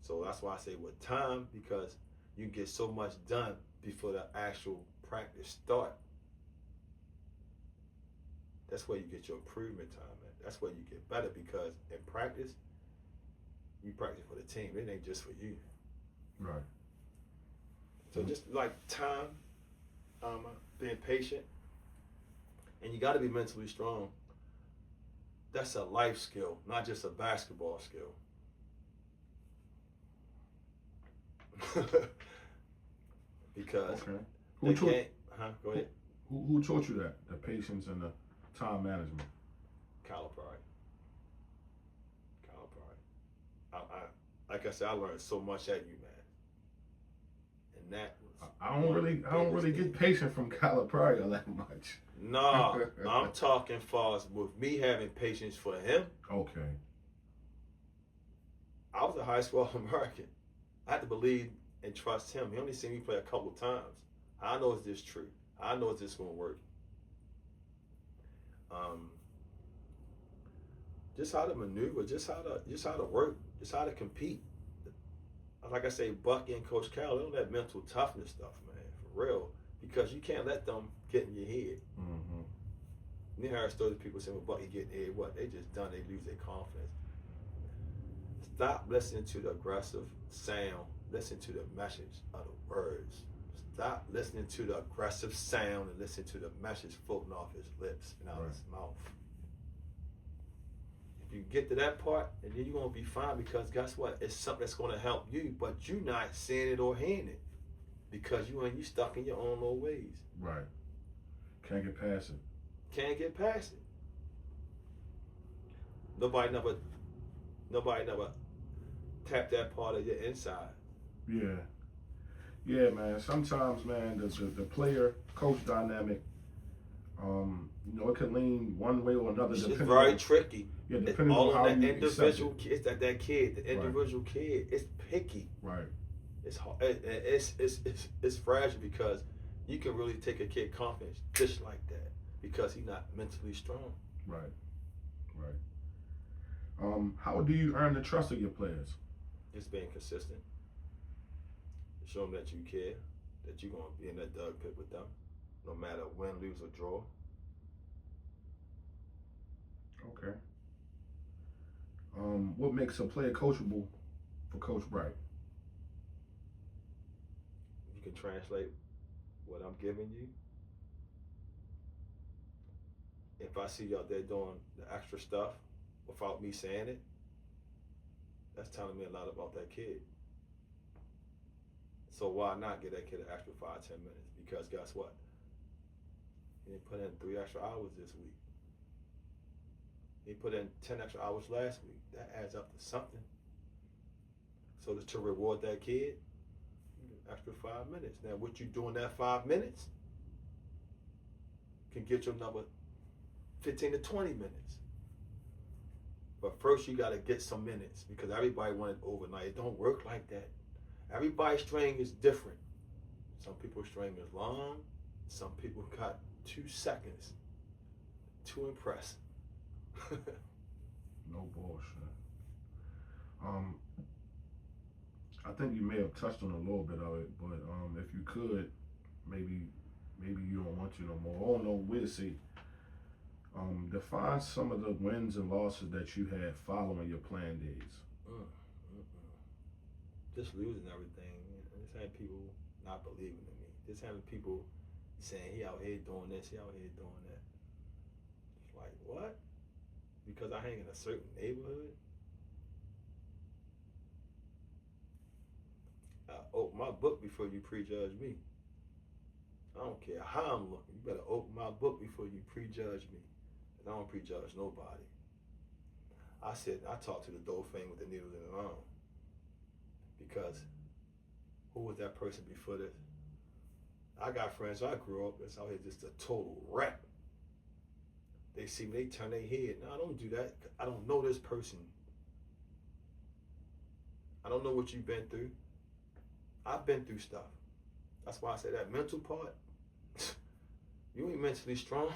So that's why I say with time, because you get so much done before the actual practice start. That's where you get your improvement time at. That's where you get better, because in practice, you practice for the team. It ain't just for you. Right. So just like time, being patient, And you got to be mentally strong. That's a life skill, not just a basketball skill. Because Okay. they can't. Go ahead. Who taught you that? The patience and the time management. Calipari. I like I said, I learned so much at you, man. And that was I don't really get patient from Calipari all that much. No, I'm talking far as with me having patience for him. Okay. I was a high school American. I had to believe and trust him. He only seen me play a couple times. I know is this true. I know is this gonna work. Just how to maneuver, just how to work, just how to compete. Like I say, Bucky and Coach Cal, they don't that mental toughness stuff, man, for real. Because you can't let them get in your head. Mm-hmm. You hear stories of people saying, well, Bucky get in your head, what? They just done, they lose their confidence. Stop listening to the aggressive sound. Listen to the message of the words. Stop listening to the aggressive sound and listen to the message floating off his lips and out his mouth. If you get to that part, and then you're going to be fine, because guess what? It's something that's going to help you, but you're not seeing it or hearing it because you stuck in your own little ways. Right. Can't get past it. Can't get past it. Nobody never tapped that part of your inside. Yeah. Yeah, man. Sometimes, man, the player coach dynamic, it can lean one way or another. It's very tricky. Yeah, depending all on how that you individual accept it. kid, that kid, the individual kid, it's picky. Right. It's hard. It's fragile, because you can really take a kid confidence just like that because he's not mentally strong. Right. How do you earn the trust of your players? Just being consistent. Show them that you care, that you're gonna be in that dug pit with them, no matter win, lose, or draw. Okay. What makes a player coachable for Coach Bright? You can translate what I'm giving you. If I see you out there doing the extra stuff without me saying it, that's telling me a lot about that kid. So why not give that kid an extra 5-10 minutes? Because guess what? He didn't put in 3 extra hours this week. He put in 10 extra hours last week. That adds up to something. So to reward that kid, extra 5 minutes. Now what you doing that 5 minutes can get you another 15 to 20 minutes. But first you gotta get some minutes, because everybody wanted overnight. It don't work like that. Everybody's string is different. Some people's string is long. Some people got 2 seconds to impress. No bullshit. I think you may have touched on a little bit of it, but if you could, maybe you don't want to no more. I don't know. We'll see. Define some of the wins and losses that you had following your playing days. Just losing everything. Just having people not believing in me. Just having people saying he out here doing this, he out here doing that. It's like, what? Because I hang in a certain neighborhood? I open my book before you prejudge me. I don't care how I'm looking. You better open my book before you prejudge me. And I don't prejudge nobody. I talked to the Dauphin with the needles in the arm. Because who was that person before this? I got friends I grew up with, out here just a total rap. They see me, they turn their head. No, I don't do that. I don't know this person. I don't know what you've been through. I've been through stuff. That's why I say that mental part, you ain't mentally strong.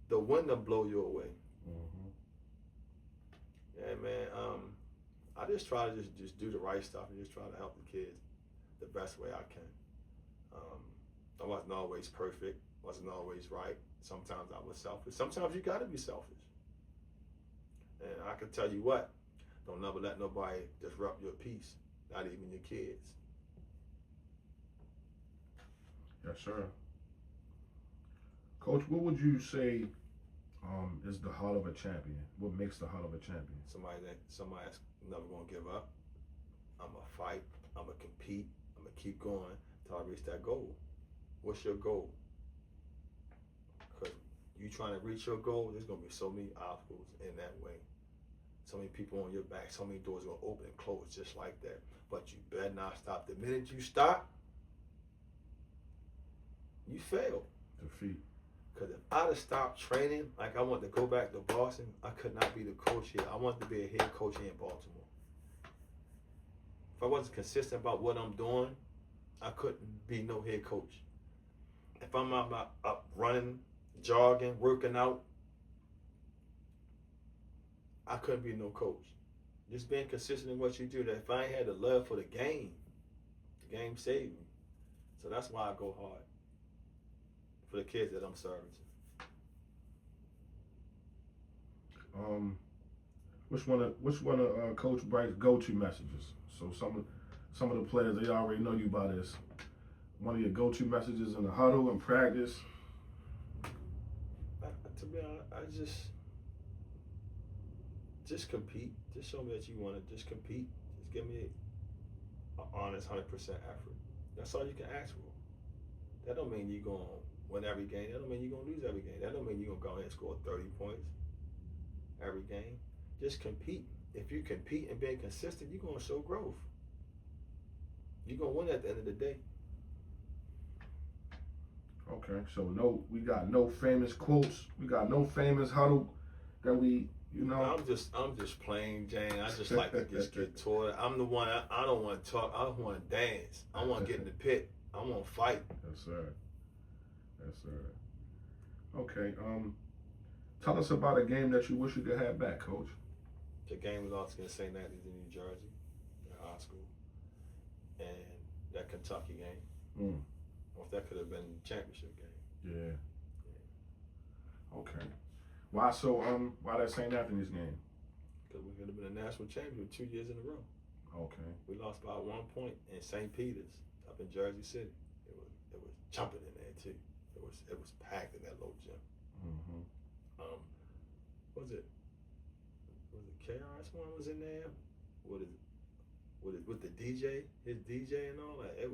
The wind will blow you away. Mm-hmm. Yeah, man. I just try to just do the right stuff and just try to help the kids the best way I can. I wasn't always perfect, wasn't always right. Sometimes I was selfish. Sometimes you gotta be selfish. And I can tell you what, don't never let nobody disrupt your peace, not even your kids. Yes, sir. Coach, what would you say is the heart of a champion? What makes the heart of a champion? Somebody's never gonna give up. I'm gonna fight. I'm gonna compete. I'm gonna keep going till I reach that goal. What's your goal? Because you trying to reach your goal, there's gonna be so many obstacles in that way. So many people on your back. So many doors gonna open and close just like that. But you better not stop. The minute you stop, you fail. Defeat. Because if I'd have stopped training, like I want to go back to Boston, I could not be the coach here. I want to be a head coach here in Baltimore. If I wasn't consistent about what I'm doing, I couldn't be no head coach. If I'm up running, jogging, working out, I couldn't be no coach. Just being consistent in what you do. That if I ain't had the love for the game saved me. So that's why I go hard. For the kids that I'm serving to. Which one of Coach Bright's go-to messages? So some of the players, they already know you by this. One of your go-to messages in the huddle and practice. To be honest, I just compete. Just show me that you want to just compete. Just give me an honest 100% effort. That's all you can ask for. That don't mean you're going to win every game. That don't mean you're going to lose every game. That don't mean you're going to go in and score 30 points every game. Just compete. If you compete and being consistent, you're going to show growth. You're going to win at the end of the day. Okay, so we got no famous quotes. We got no famous huddle that we, I'm just plain Jane. I just like to just get toward it. I'm the one. I don't want to talk. I want to dance. I want to get in the pit. I want to fight. Yes, sir. Yes, sir. Okay. Tell us about a game that you wish you could have back, Coach. The game was also against St. Anthony's in New Jersey, in high school, and that Kentucky game. Or if that could have been the championship game. Yeah. Okay. Why so? Why that St. Anthony's game? Because we could have been a national champion 2 years in a row. Okay. We lost by 1 point in St. Peter's up in Jersey City. It was jumping in there too. It was packed in that little gym. Was it KRS-One was in there? With the DJ, his DJ and all that. It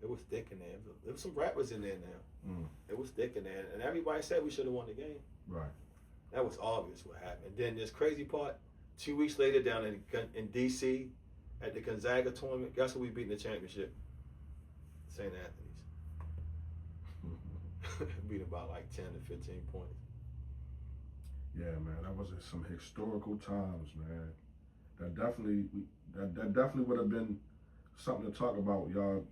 was thick in there. There was some rappers in there now. It was thick in there, and everybody said we should have won the game. Right. That was obvious what happened. Then this crazy part, 2 weeks later down in D.C. at the Gonzaga tournament, guess who we beat in the championship? St. Anthony's. Beat them by like 10 to 15 points. Yeah, man, that was some historical times, man. That definitely would have been something to talk about, y'all.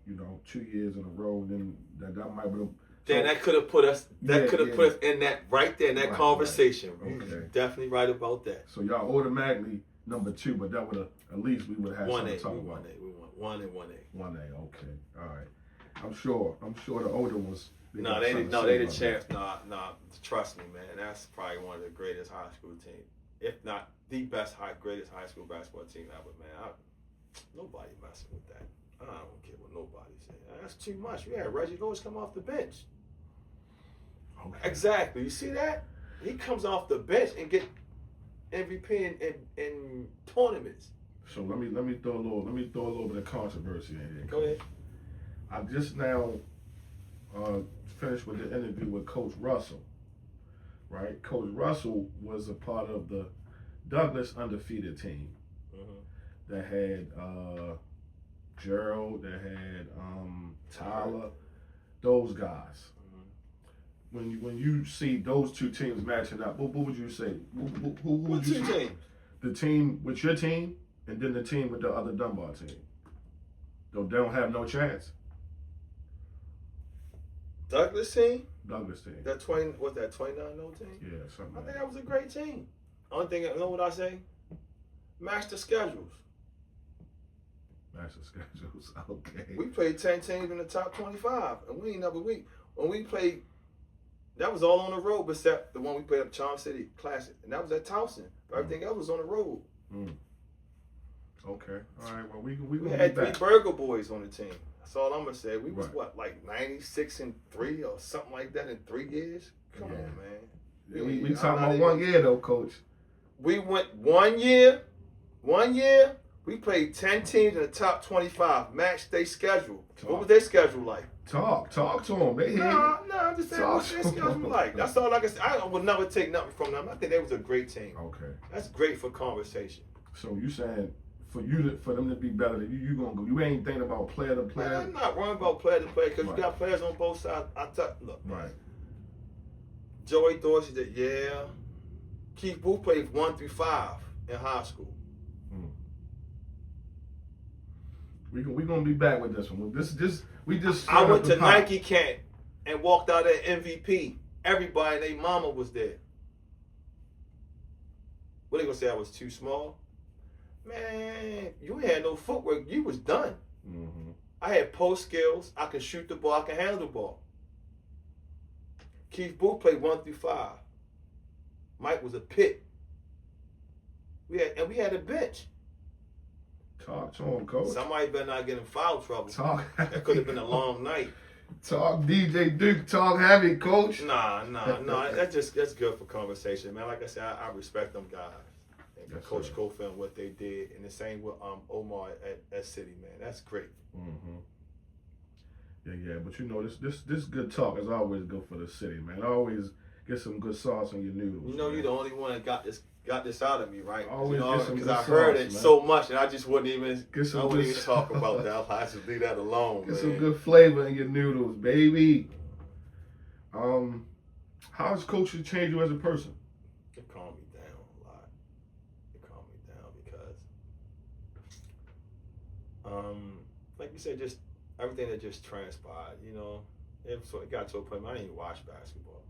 2 years in a row, and then that might have. Then that could have put us. That could have put us in that right there in that conversation. Right. Okay. Definitely right about that. So y'all automatically number 2, but that would have at least we would have had something to talk about. We won 1A. 1A. Okay. All right. I'm sure the older ones. They the champs. Nah. Trust me, man. That's probably one of the greatest high school teams, if not the greatest high school basketball team ever, man. Nobody messing with that. I don't care what nobody says. That's too much. We had Reggie Lewis come off the bench. Okay. Exactly. You see that? He comes off the bench and get MVP in tournaments. So let me throw a little bit of controversy in here. Go ahead. I just now finished with the interview with Coach Russell. Right? Coach Russell was a part of the Douglas undefeated team that had Gerald, that had Tyler, those guys. When you see those two teams matching up, what would you say? Who would you say? Teams? The team with your team, and then the team with the other Dunbar team. They don't have no chance. Douglas team? Douglas team. That 29-0 team? Yeah, something. I think that was a great team. Only thing, you know what I say? Match the schedules. Match the schedules. Okay. We played 10 teams in the top 25, and we ain't never weak. When we played, that was all on the road, except the one we played at Charm City Classic, and that was at Towson. But everything else was on the road. Okay. All right. Well, we had 3 Burger Boys on the team. That's all I'm gonna say. We was Right. what, like 96-3 or something like that in 3 years. Come Yeah. on, man. Yeah, we I'm talking not about even- 1 year though, coach. We went 1 year. 1 year. We played 10 teams in the top 25. Matched their schedule. What was their schedule like? Talk to them. They hear you. Nah, I'm just saying Talk what's their to schedule 'em. like. That's all I can say. I would never take nothing from them. I think they was a great team. Okay. That's great for conversation. So you saying for them to be better than you gonna go. You ain't thinking about player to player. Man, I'm not worrying about player to player because Right. you got players on both sides. Look, Right. Joey Dorsey did, yeah. Keith Booth played 1 through 5 in high school. We gonna be back with this one. We just. I went to stirred up the pot. Nike camp and walked out at MVP. Everybody, their mama was there. What they gonna say? I was too small? Man, you ain't had no footwork. You was done. Mm-hmm. I had post skills. I can shoot the ball. I can handle the ball. Keith Booth played 1 through 5. Mike was a pit. We had a bench. Talk to him, coach. Somebody better not get in foul trouble. Talk. That could have been a long night. Talk DJ Duke. Talk heavy, coach. Nah. That's good for conversation, man. Like I said, I respect them guys. And Yes, Coach sir. Kofi and what they did, and the same with Omar at City, man. That's great. Mm-hmm. Yeah. But you know, this good talk is always good for the city, man. Always get some good sauce on your noodles. You know, man. you're the only one that got this out of me, right? Always you know, get some because good I heard sauce, it man. so much, and I just wouldn't even. Get some I wouldn't good even talk about that. I just leave that alone, Get man. some good flavor in your noodles, baby. How has coaching changed you as a person? It calmed me down a lot. It calmed me down because, like you said, just everything that just transpired. You know, it got to a point where I didn't even watch basketball,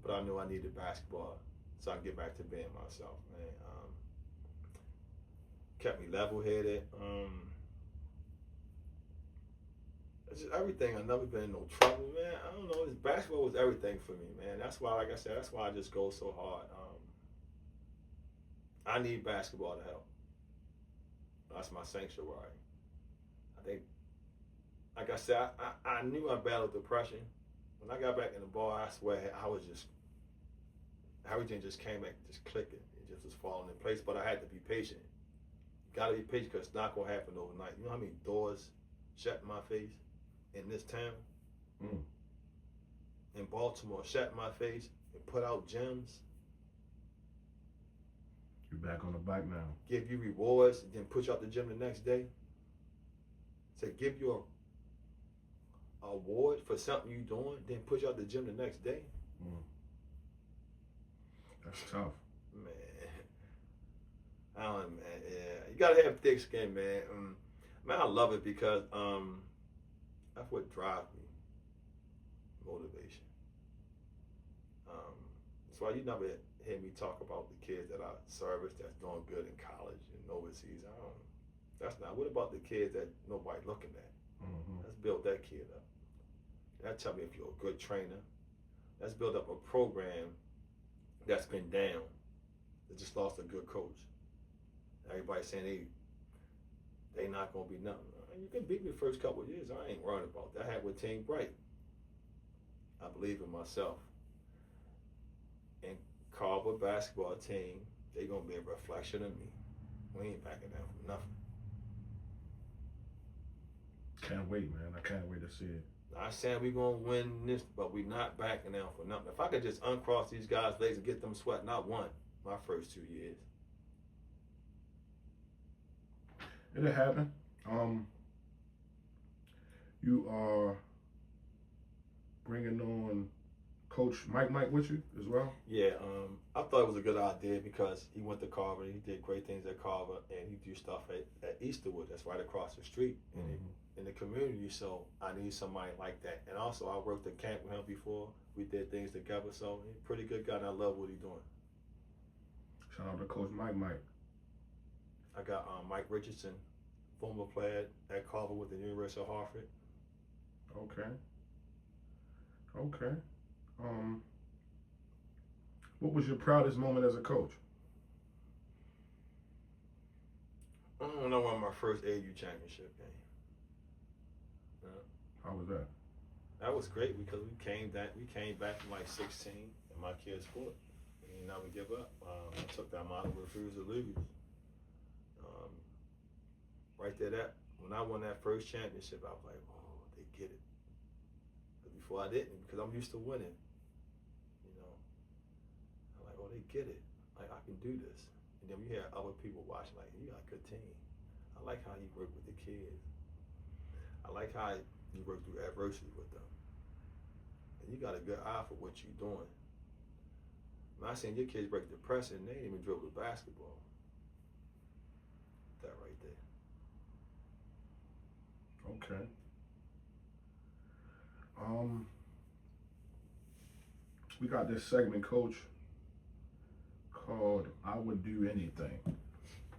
but I knew I needed basketball so I can get back to being myself, man. Kept me level-headed. It's just everything. I've never been in no trouble, man. I don't know. This basketball was everything for me, man. That's why, like I said, that's why I just go so hard. I need basketball to help. That's my sanctuary. I think, like I said, I knew I battled depression. When I got back in the ball, I swear I was just, everything just came back, just clicking. It just was falling in place, but I had to be patient. You gotta be patient because it's not gonna happen overnight. You know how many doors shut in my face in this town? In Baltimore, shut in my face and put out gyms. You're back on the bike now. Give you rewards, and then put you out the gym the next day. Say, give you a award for something you doing, then put you out the gym the next day. That's tough. Man, I don't know, man. Yeah, you gotta have thick skin, man. Man, I love it because that's what drives me. Motivation. That's why you never hear me talk about the kids that I service that's doing good in college and overseas. That's not. What about the kids that nobody looking at? Let's build that kid up. That tell me if you're a good trainer. Let's build up a program that's been down. That just lost a good coach. Everybody saying they not gonna be nothing. You can beat me the first couple of years. I ain't worried about that. I had with Team Bright. I believe in myself. And Carver basketball team, they gonna be a reflection of me. We ain't backing down from nothing. Can't wait, man. I can't wait to see it. Not saying we gonna win this, but we not backing down for nothing. If I could just uncross these guys' legs and get them sweating, I won my first 2 years. It'll happen. You are bringing on Coach Mike with you as well? Yeah, I thought it was a good idea because he went to Carver. He did great things at Carver, and he do stuff at Easterwood. That's right across the street in the community. So I need somebody like that. And also, I worked at camp with him before. We did things together. So he's a pretty good guy, and I love what he's doing. Shout out to Coach Mike. I got Mike Richardson, former player at Carver with the University of Hartford. Okay. What was your proudest moment as a coach? I don't know, won my first AU championship game. Yeah. How was that? That was great because we came back from like 16, and my kids fought. We never give up. I took that motto, refuse to lose. Um, right there, that when I won that first championship, I was like, oh, they get it. But before I didn't, because I'm used to winning. You know, I'm like, oh, they get it. Like I can do this. And then we had other people watching, like, you got a good team. I like how you work with the kids. I like how you work through adversity with them. And you got a good eye for what you're doing. When I seen your kids break the press and they didn't even dribble the basketball. That right there. Okay. We got this segment, Coach, called "I Would Do Anything."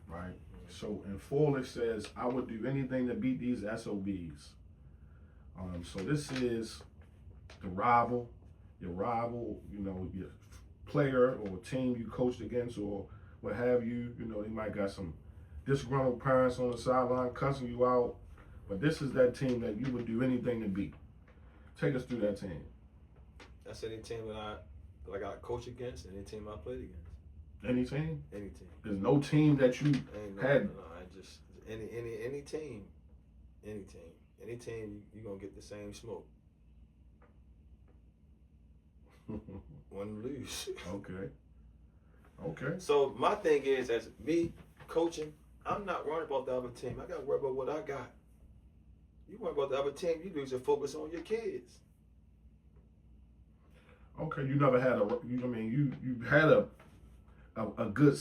Right. So in full, it says, "I would do anything to beat these SOBs." So this is the rival, your rival, your player or team you coached against or what have you. They might got some disgruntled parents on the sideline cussing you out, but this is that team that you would do anything to beat. Take us through that team. That's any team that I got coached against, any team I played against. Any team? Any team. There's no team that you had. No, I just any team. Any team. Any team you're gonna get the same smoke. Win or lose. Okay. So my thing is, as me coaching, I'm not worried about the other team. I gotta worry about what I got. You worry about the other team, you lose your focus on your kids. Okay, you never had you had a good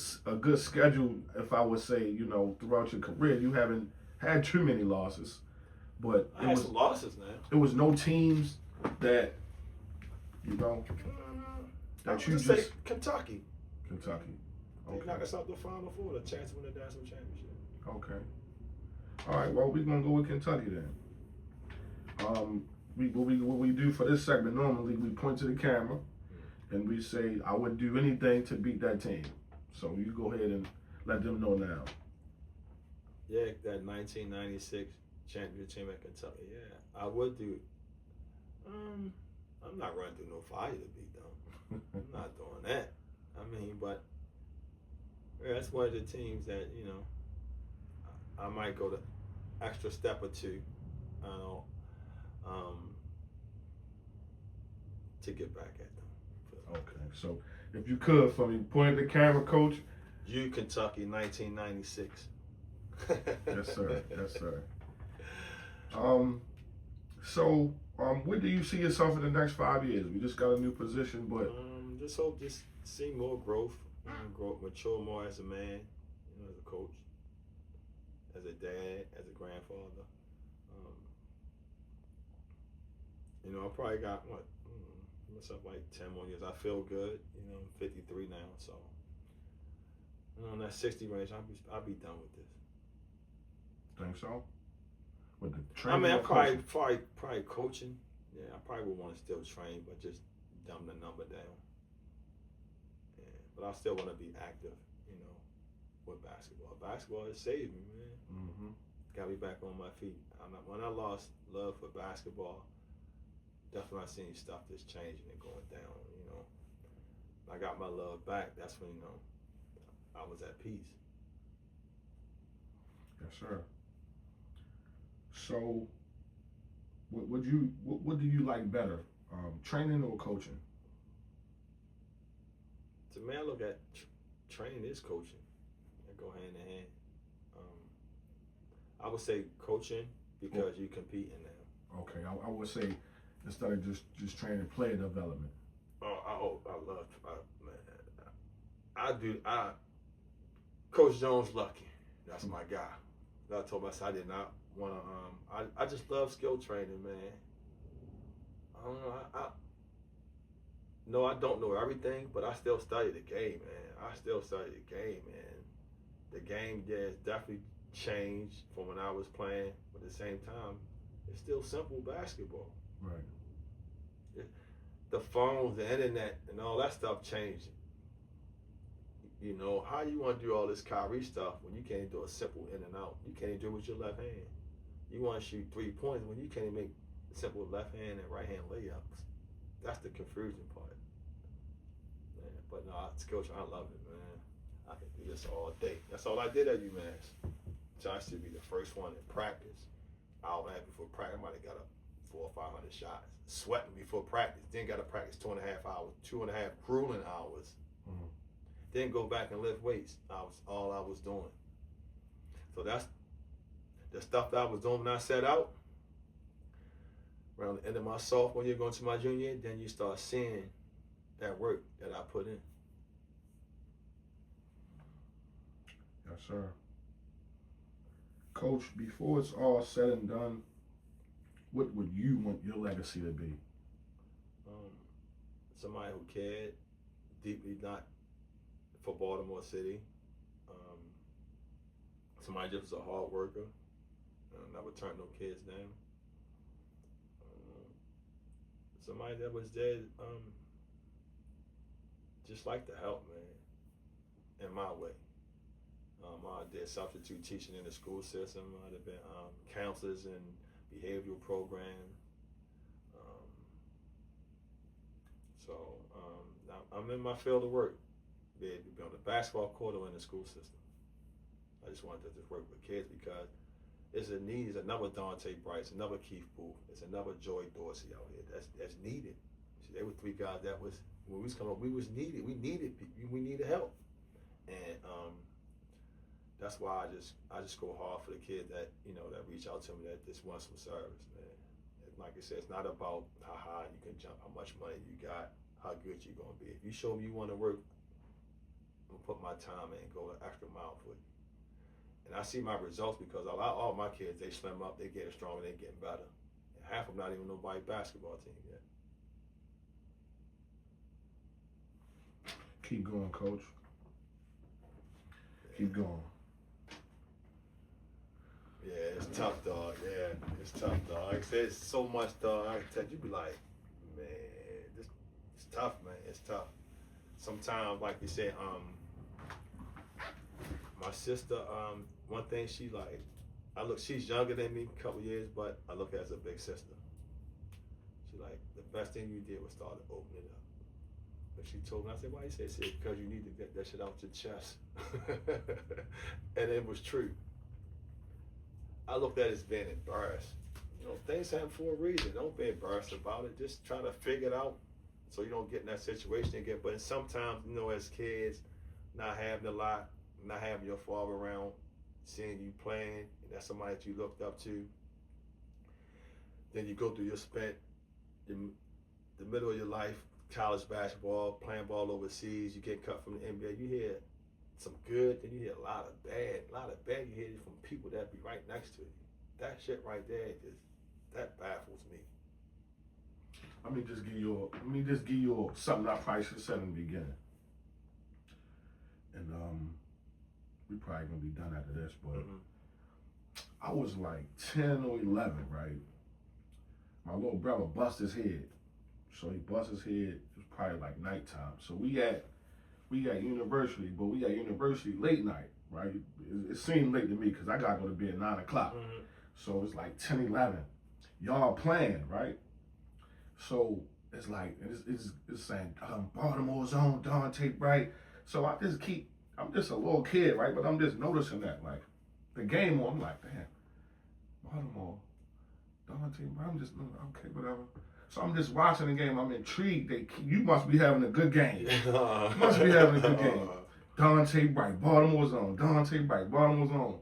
schedule, if I would say, throughout your career. You haven't had too many losses, but I had some losses now. It was no teams that that you just say Kentucky. Kentucky. They knocked us out the Final Four, the chance to win the national championship. Okay. All right. Well, we're gonna go with Kentucky then. What we do for this segment normally, we point to the camera and we say, "I would do anything to beat that team." So you go ahead and let them know now. Yeah, that 1996 championship team at Kentucky. Yeah, I would do it. I'm not running through no fire to beat them. I'm not doing that. But yeah, that's one of the teams that I might go the extra step or two. To get back at them. Okay, so if you could, for me, point at the camera, Coach. You, Kentucky, 1996. Yes, sir. Yes, sir. So, where do you see yourself in the next 5 years? We just got a new position, but just see more growth, mature more as a man, as a coach, as a dad, as a grandfather. I probably got myself like 10 more years. I feel good. I'm 53 now, so in that 60 range, I'll be done with this. Think so? With the training? I'm probably coaching. Yeah, I probably would want to still train, but just dumb the number down. Yeah, but I still want to be active, with basketball. Basketball has saved me, man. Mm-hmm. Got me back on my feet. When I lost love for basketball, definitely I seen stuff that's changing and going down. I got my love back. That's when I was at peace. Yes, sir. So, what do you like better, training or coaching? To me, I look at training is coaching. They go hand in hand. I would say coaching because you compete in them. Okay, I would say instead of just training, player development. I do. Coach Jones lucky. That's my guy. I told myself I did not want to. I just love skill training, man. I don't know. No, I don't know everything, but I still study the game, man. I still study the game, man. The game, yeah, it's definitely changed from when I was playing, but at the same time, it's still simple basketball. Right. The phones, the internet, and all that stuff changed. How you want to do all this Kyrie stuff when you can't do a simple in and out? You can't do it with your left hand. You want to shoot 3 points when you can't even make simple left hand and right hand layups. That's the confusing part. Man, but no, Coach, I love it, man. I can do this all day. That's all I did at UMass. Josh to be the first one in practice. Hour and a half before practice, I might have got up 400 or 500 shots. Sweating before practice. Then got to practice 2.5 hours, 2.5 grueling hours. Mm-hmm. Then go back and lift weights. All I was doing. So that's the stuff that I was doing when I set out. Around the end of my sophomore year, going to my junior year, then you start seeing that work that I put in. Yes, sir. Coach, before it's all said and done, what would you want your legacy to be? Somebody who cared deeply, not for Baltimore City. Somebody just was a hard worker. Never turned no kids down. Somebody that was there, just like to help, man, in my way. I did substitute teaching in the school system. I'd have been counselors and behavioral program. I'm in my field of work, be on the basketball court or in the school system. I just wanted to just work with kids because it's a need. It's another Donta Bryce, another Keith Booth, it's another Joy Dorsey out here. That's needed. See, they were 3 guys that was when we was coming up. We was needed. We needed help, and that's why I just go hard for the kid that that reach out to me that just want some service, man. And like I said, it's not about how high you can jump, how much money you got, how good you're gonna be. If you show me you want to work, I'm gonna put my time in and go the extra mile for you. And I see my results because all my kids, they slim up, they getting stronger, they getting better. And half of them not even nobody basketball team yet. Keep going, Coach. Keep going. Yeah, it's tough, dog. Yeah, it's tough, dog. Like I said, it's so much, dog. I can tell you, be like, man, it's tough, man. It's tough. Sometimes, like you said, my sister, one thing she like, she's younger than me a couple years, but I look at her as a big sister. She like, the best thing you did was start to open it up. But she told me, I said, why you say it? She said, because you need to get that shit out your chest. And it was true. I looked at it as being embarrassed. Things happen for a reason. Don't be embarrassed about it. Just try to figure it out so you don't get in that situation again. But sometimes, as kids, not having a lot, not having your father around, seeing you playing, and that's somebody that you looked up to. Then you go through the middle of your life, college basketball, playing ball overseas, you get cut from the NBA, you hear some good, then you hear a lot of bad you hear from people that be right next to you. That shit right there, that baffles me. Let me just give you something I probably should have said in the beginning. And we probably gonna be done after this, but I was like 10 or 11, right? My little brother bust his head. So he bust his head, it was probably like nighttime. So we at university, but we at university late night, right? It seemed late to me because I gotta go to bed at 9 o'clock. So it's like 10, 11. Y'all playing, right? So it's like, it's saying, Baltimore's on, Donta Bright. So I'm just a little kid, right? But I'm just noticing that, like, the game on, I'm like, damn, Baltimore, Donta Bright, I'm just, okay, whatever. So I'm just watching the game, I'm intrigued. You must be having a good game. You must be having a good game. Donta Bright, Baltimore's on, Donta Bright, Baltimore's on.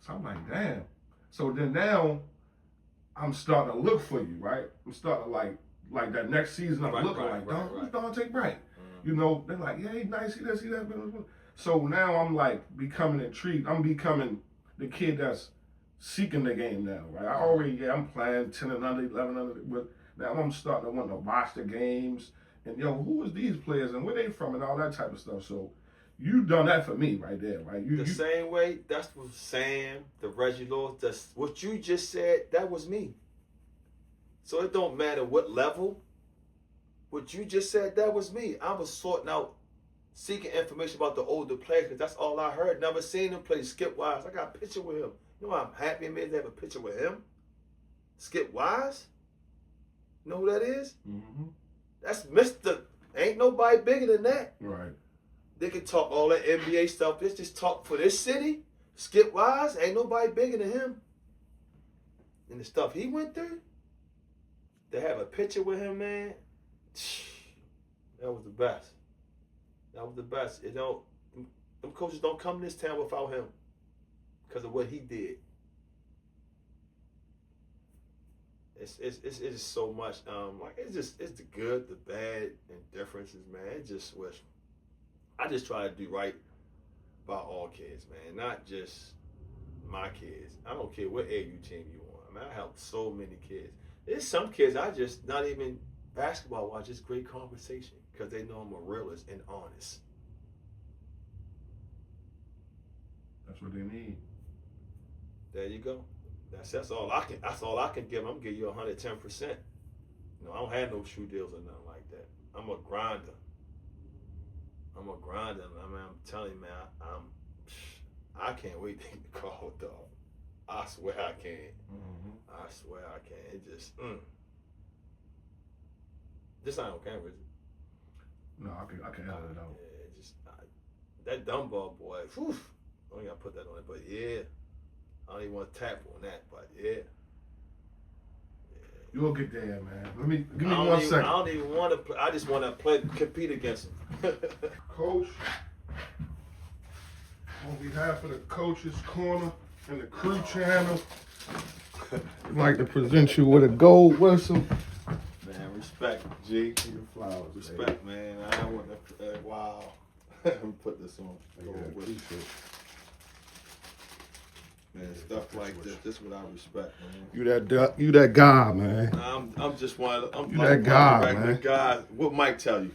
So I'm like, damn. So then now, I'm starting to look for you, right? I'm starting to like that next season, I'm looking like, who's Donta Bright? They're like, yeah, he's nice, see that. So now I'm like becoming intrigued. I'm becoming the kid that's seeking the game now, right? I'm playing 10 and under, 11 under, but now I'm starting to want to watch the games and who is these players and where they from and all that type of stuff. So you done that for me right there, right? Same way, that's what Sam, the Reggie Law, what you just said, that was me. So it don't matter what level. What you just said, that was me. I was sorting out, seeking information about the older players because that's all I heard. Never seen him play. Skip Wise, I got a picture with him. You know how happy it made to have a picture with him? Skip Wise? You know who that is? Mm-hmm. That's Mr. Ain't nobody bigger than that. Right. They can talk all that NBA stuff. Let's just talk for this city. Skip Wise, ain't nobody bigger than him. And the stuff he went through, to have a picture with him, man, that was the best. That was the best. It don't, them coaches don't come to this town without him because of what he did. It's just so much. Like it's the good, the bad, and differences, man. I just try to do right by all kids, man, not just my kids. I don't care what AU team you on. I mean, I helped so many kids. There's some kids I just not even basketball wise, just great conversation because they know I'm a realist and honest. That's what they need. There you go. That's all I can. That's all I can give. I'm gonna give you 110%. You know, I don't have no shoe deals or nothing like that. I'm a grinder. I mean, I'm telling you, man, I can't wait to get the call, dog. I swear I can. Mm-hmm. I swear I can. It just, this not on camera, is it? No, I can edit it out. Yeah, it just that dumb ball boy. Whew, I don't gotta put that on it, but yeah, I don't even want to tap on that, but yeah. You'll get there, man. Give me I 1 second. I don't even want to play. I just want to compete against him. Coach, on behalf of the Coach's Corner and the Crew Channel, I'd like to present you with a gold whistle. Man, respect, G. Your flowers, Respect, man. I don't want to. Wow. Let me put this on. Yeah, appreciate it. Man, stuff like this. This is what I respect, man. You that guy, man. I'm just one. I'm You like that guy, one regular man. guy. What Mike tell you?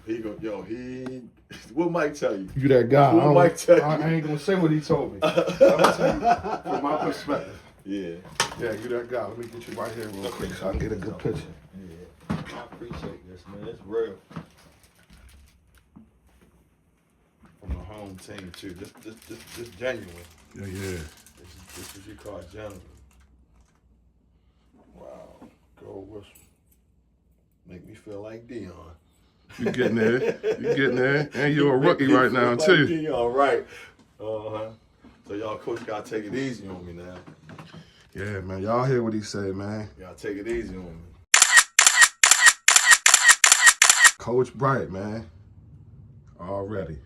What Mike tell you? You that guy. What Mike tell you? I ain't gonna say what he told me. I'm gonna tell you from my perspective. Yeah. Yeah, you that guy. Let me get you right here real quick so I can get a good picture. Yeah. I appreciate this, man. It's real. From the home team too. This genuine. Yeah. This is you call genuine. Wow. Gold whistle. Make me feel like Dion. You getting there. And you're a rookie right now, too. Dion, right. Uh-huh. So y'all coach gotta take it easy on me now. Yeah, man. Y'all hear what he said, man. Y'all take it easy on me. Coach Bright, man. Already.